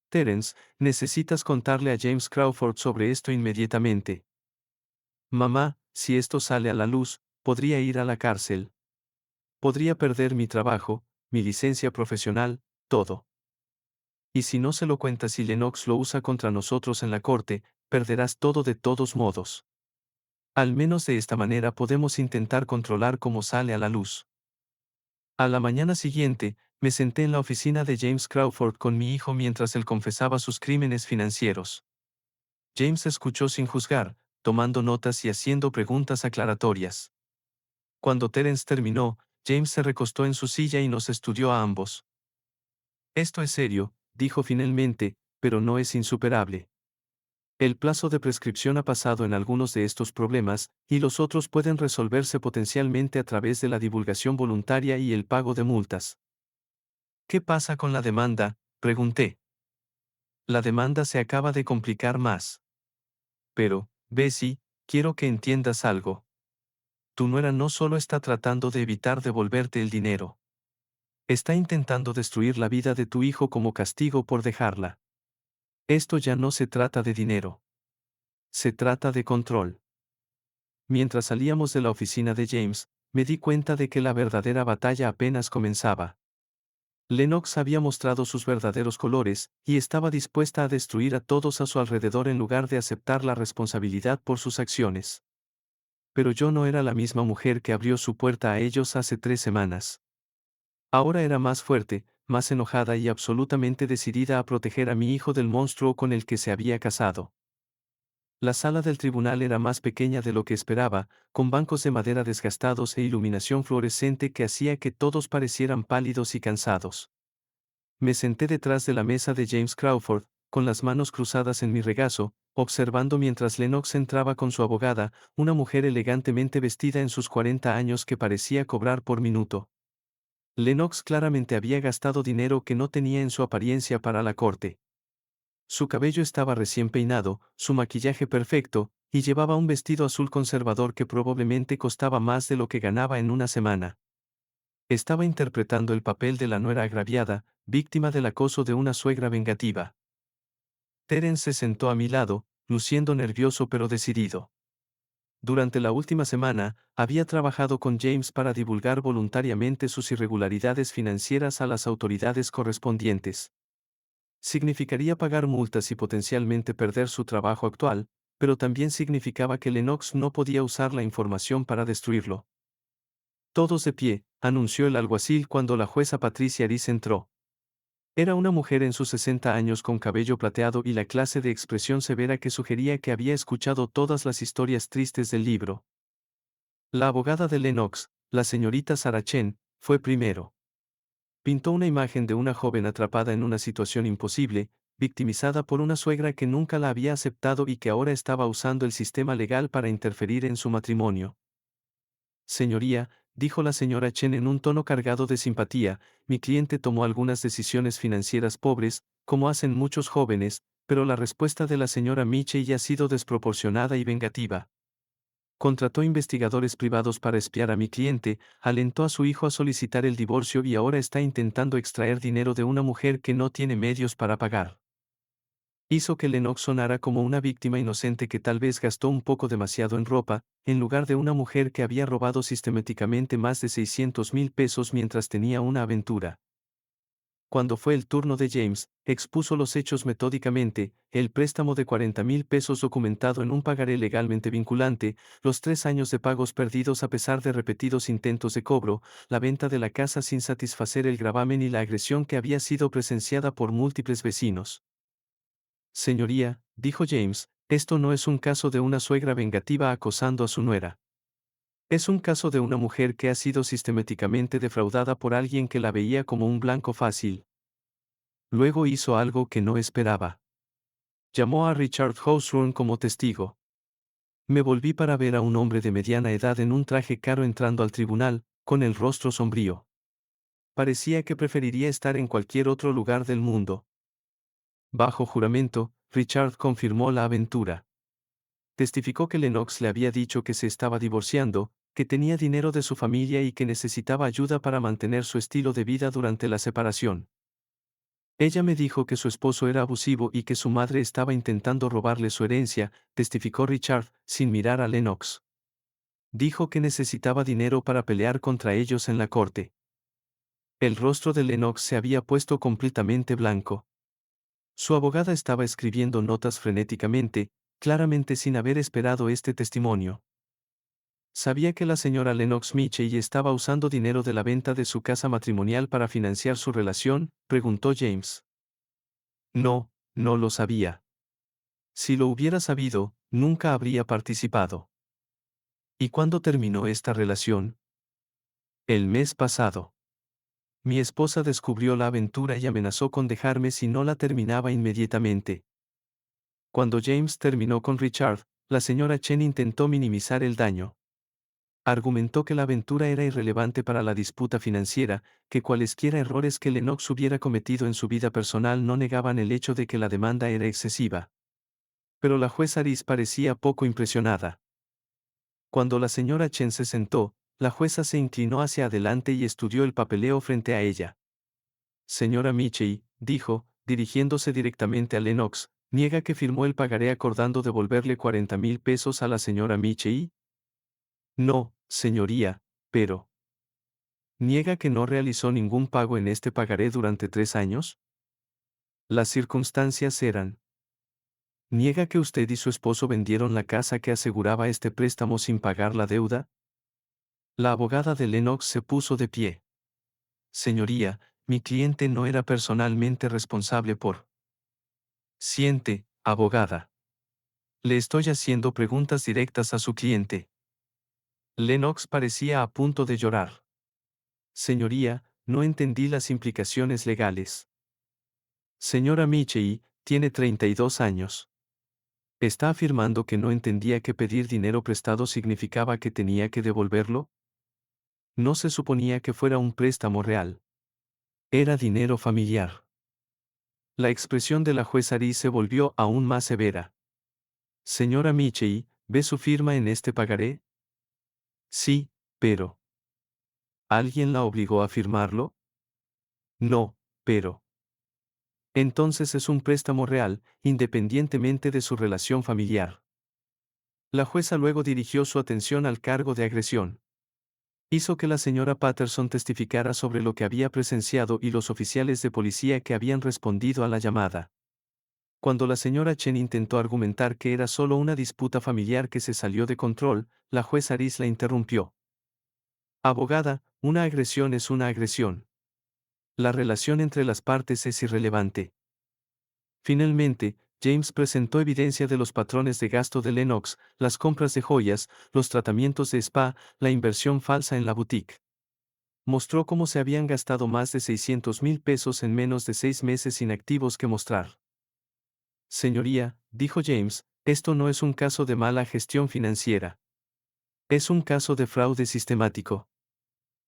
Terence, necesitas contarle a James Crawford sobre esto inmediatamente. Mamá, si esto sale a la luz, podría ir a la cárcel. Podría perder mi trabajo, mi licencia profesional, todo. Y si no se lo cuentas y Lennox lo usa contra nosotros en la corte, perderás todo de todos modos. Al menos de esta manera podemos intentar controlar cómo sale a la luz. A la mañana siguiente, me senté en la oficina de James Crawford con mi hijo mientras él confesaba sus crímenes financieros. James escuchó sin juzgar, tomando notas y haciendo preguntas aclaratorias. Cuando Terence terminó, James se recostó en su silla y nos estudió a ambos. Esto es serio, dijo finalmente, pero no es insuperable. El plazo de prescripción ha pasado en algunos de estos problemas, y los otros pueden resolverse potencialmente a través de la divulgación voluntaria y el pago de multas. ¿Qué pasa con la demanda?, pregunté. La demanda se acaba de complicar más. Pero, Bessie, quiero que entiendas algo. Tu nuera no solo está tratando de evitar devolverte el dinero. Está intentando destruir la vida de tu hijo como castigo por dejarla. Esto ya no se trata de dinero. Se trata de control. Mientras salíamos de la oficina de James, me di cuenta de que la verdadera batalla apenas comenzaba. Lennox había mostrado sus verdaderos colores, y estaba dispuesta a destruir a todos a su alrededor en lugar de aceptar la responsabilidad por sus acciones. Pero yo no era la misma mujer que abrió su puerta a ellos hace 3 semanas. Ahora era más fuerte, más enojada y absolutamente decidida a proteger a mi hijo del monstruo con el que se había casado. La sala del tribunal era más pequeña de lo que esperaba, con bancos de madera desgastados e iluminación fluorescente que hacía que todos parecieran pálidos y cansados. Me senté detrás de la mesa de James Crawford, con las manos cruzadas en mi regazo, observando mientras Lennox entraba con su abogada, una mujer elegantemente vestida en sus 40 años que parecía cobrar por minuto. Lennox claramente había gastado dinero que no tenía en su apariencia para la corte. Su cabello estaba recién peinado, su maquillaje perfecto, y llevaba un vestido azul conservador que probablemente costaba más de lo que ganaba en una semana. Estaba interpretando el papel de la nuera agraviada, víctima del acoso de una suegra vengativa. Terence se sentó a mi lado, luciendo nervioso pero decidido. Durante la última semana, había trabajado con James para divulgar voluntariamente sus irregularidades financieras a las autoridades correspondientes. Significaría pagar multas y potencialmente perder su trabajo actual, pero también significaba que Lennox no podía usar la información para destruirlo. Todos de pie, anunció el alguacil cuando la jueza Patricia Aris entró. Era una mujer en sus 60 años con cabello plateado y la clase de expresión severa que sugería que había escuchado todas las historias tristes del libro. La abogada de Lennox, la señorita Sarachen, fue primero. Pintó una imagen de una joven atrapada en una situación imposible, victimizada por una suegra que nunca la había aceptado y que ahora estaba usando el sistema legal para interferir en su matrimonio. Señoría, dijo la señora Chen en un tono cargado de simpatía, mi cliente tomó algunas decisiones financieras pobres, como hacen muchos jóvenes, pero la respuesta de la señora Michey ha sido desproporcionada y vengativa. Contrató investigadores privados para espiar a mi cliente, alentó a su hijo a solicitar el divorcio y ahora está intentando extraer dinero de una mujer que no tiene medios para pagar. Hizo que Lennox sonara como una víctima inocente que tal vez gastó un poco demasiado en ropa, en lugar de una mujer que había robado sistemáticamente más de 600,000 pesos mientras tenía una aventura. Cuando fue el turno de James, expuso los hechos metódicamente, el préstamo de 40,000 pesos documentado en un pagaré legalmente vinculante, los 3 años de pagos perdidos a pesar de repetidos intentos de cobro, la venta de la casa sin satisfacer el gravamen y la agresión que había sido presenciada por múltiples vecinos. Señoría, dijo James, esto no es un caso de una suegra vengativa acosando a su nuera. Es un caso de una mujer que ha sido sistemáticamente defraudada por alguien que la veía como un blanco fácil. Luego hizo algo que no esperaba. Llamó a Richard Hawthorne como testigo. Me volví para ver a un hombre de mediana edad en un traje caro entrando al tribunal, con el rostro sombrío. Parecía que preferiría estar en cualquier otro lugar del mundo. Bajo juramento, Richard confirmó la aventura. Testificó que Lennox le había dicho que se estaba divorciando, que tenía dinero de su familia y que necesitaba ayuda para mantener su estilo de vida durante la separación. Ella me dijo que su esposo era abusivo y que su madre estaba intentando robarle su herencia, testificó Richard, sin mirar a Lennox. Dijo que necesitaba dinero para pelear contra ellos en la corte. El rostro de Lennox se había puesto completamente blanco. Su abogada estaba escribiendo notas frenéticamente, claramente sin haber esperado este testimonio. ¿Sabía que la señora Lennox Mitchell estaba usando dinero de la venta de su casa matrimonial para financiar su relación?, preguntó James. No, no lo sabía. Si lo hubiera sabido, nunca habría participado. ¿Y cuándo terminó esta relación? El mes pasado. Mi esposa descubrió la aventura y amenazó con dejarme si no la terminaba inmediatamente. Cuando James terminó con Richard, la señora Chen intentó minimizar el daño. Argumentó que la aventura era irrelevante para la disputa financiera, que cualesquiera errores que Lennox hubiera cometido en su vida personal no negaban el hecho de que la demanda era excesiva. Pero la jueza Aris parecía poco impresionada. Cuando la señora Chen se sentó, la jueza se inclinó hacia adelante y estudió el papeleo frente a ella. Señora Michey, dijo, dirigiéndose directamente a Lennox, ¿niega que firmó el pagaré acordando devolverle 40,000 pesos a la señora Michey? No, señoría, pero... ¿Niega que no realizó ningún pago en este pagaré durante 3 años? Las circunstancias eran... ¿Niega que usted y su esposo vendieron la casa que aseguraba este préstamo sin pagar la deuda? La abogada de Lennox se puso de pie. Señoría, mi cliente no era personalmente responsable por... Siente, abogada. Le estoy haciendo preguntas directas a su cliente. Lennox parecía a punto de llorar. Señoría, no entendí las implicaciones legales. Señora Michey, tiene 32 años. ¿Está afirmando que no entendía que pedir dinero prestado significaba que tenía que devolverlo? No se suponía que fuera un préstamo real. Era dinero familiar. La expresión de la jueza Ari se volvió aún más severa. Señora Michey, ¿ve su firma en este pagaré? Sí, pero... ¿Alguien la obligó a firmarlo? No, pero... Entonces es un préstamo real, independientemente de su relación familiar. La jueza luego dirigió su atención al cargo de agresión. Hizo que la señora Patterson testificara sobre lo que había presenciado y los oficiales de policía que habían respondido a la llamada. Cuando la señora Chen intentó argumentar que era solo una disputa familiar que se salió de control, la jueza Aris la interrumpió. Abogada, una agresión es una agresión. La relación entre las partes es irrelevante. Finalmente, James presentó evidencia de los patrones de gasto de Lennox, las compras de joyas, los tratamientos de spa, la inversión falsa en la boutique. Mostró cómo se habían gastado más de 600,000 pesos en menos de 6 meses sin activos que mostrar. Señoría, dijo James, esto no es un caso de mala gestión financiera. Es un caso de fraude sistemático.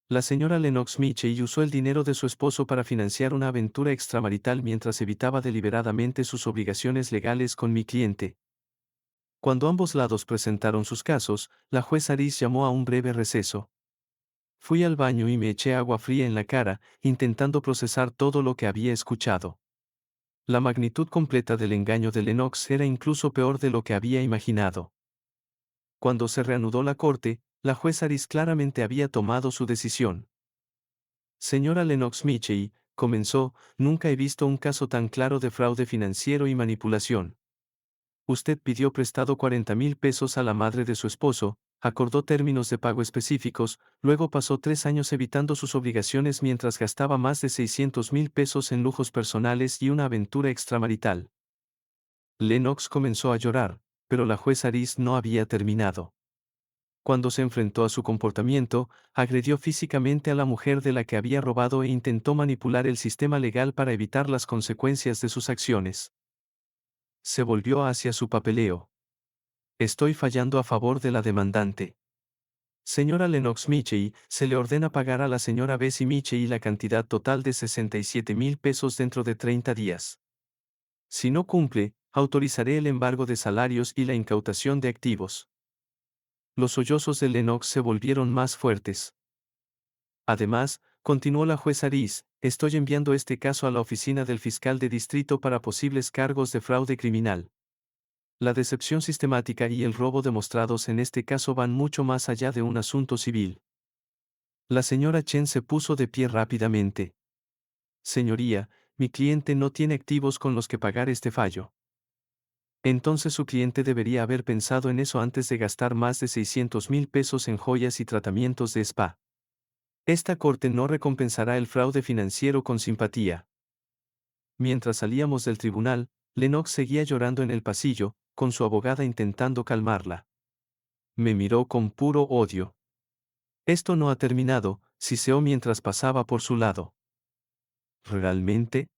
La señora Lennox Mitchell usó el dinero de su esposo para financiar una aventura extramarital mientras evitaba deliberadamente sus obligaciones legales con mi cliente. Cuando ambos lados presentaron sus casos, la juez Aris llamó a un breve receso. Fui al baño y me eché agua fría en la cara, intentando procesar todo lo que había escuchado. La magnitud completa del engaño de Lennox era incluso peor de lo que había imaginado. Cuando se reanudó la corte, la juez Aris claramente había tomado su decisión. Señora Lennox Mitchell, comenzó, nunca he visto un caso tan claro de fraude financiero y manipulación. Usted pidió prestado 40,000 pesos a la madre de su esposo, acordó términos de pago específicos, luego pasó 3 años evitando sus obligaciones mientras gastaba más de 600,000 pesos en lujos personales y una aventura extramarital. Lennox comenzó a llorar, pero la juez Aris no había terminado. Cuando se enfrentó a su comportamiento, agredió físicamente a la mujer de la que había robado e intentó manipular el sistema legal para evitar las consecuencias de sus acciones. Se volvió hacia su papeleo. Estoy fallando a favor de la demandante. Señora Lennox Mitchell, se le ordena pagar a la señora Bessie Mitchell la cantidad total de 67,000 pesos dentro de 30 días. Si no cumple, autorizaré el embargo de salarios y la incautación de activos. Los sollozos de Lennox se volvieron más fuertes. Además, continuó la juez Aris, estoy enviando este caso a la oficina del fiscal de distrito para posibles cargos de fraude criminal. La decepción sistemática y el robo demostrados en este caso van mucho más allá de un asunto civil. La señora Chen se puso de pie rápidamente. Señoría, mi cliente no tiene activos con los que pagar este fallo. Entonces su cliente debería haber pensado en eso antes de gastar más de 600,000 pesos en joyas y tratamientos de spa. Esta corte no recompensará el fraude financiero con simpatía. Mientras salíamos del tribunal, Lennox seguía llorando en el pasillo, con su abogada intentando calmarla. Me miró con puro odio. Esto no ha terminado, siseó mientras pasaba por su lado. ¿Realmente?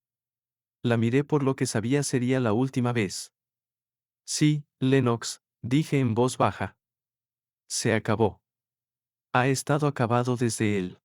La miré por lo que sabía sería la última vez. Sí, Lennox, dije en voz baja. Se acabó. Ha estado acabado desde él.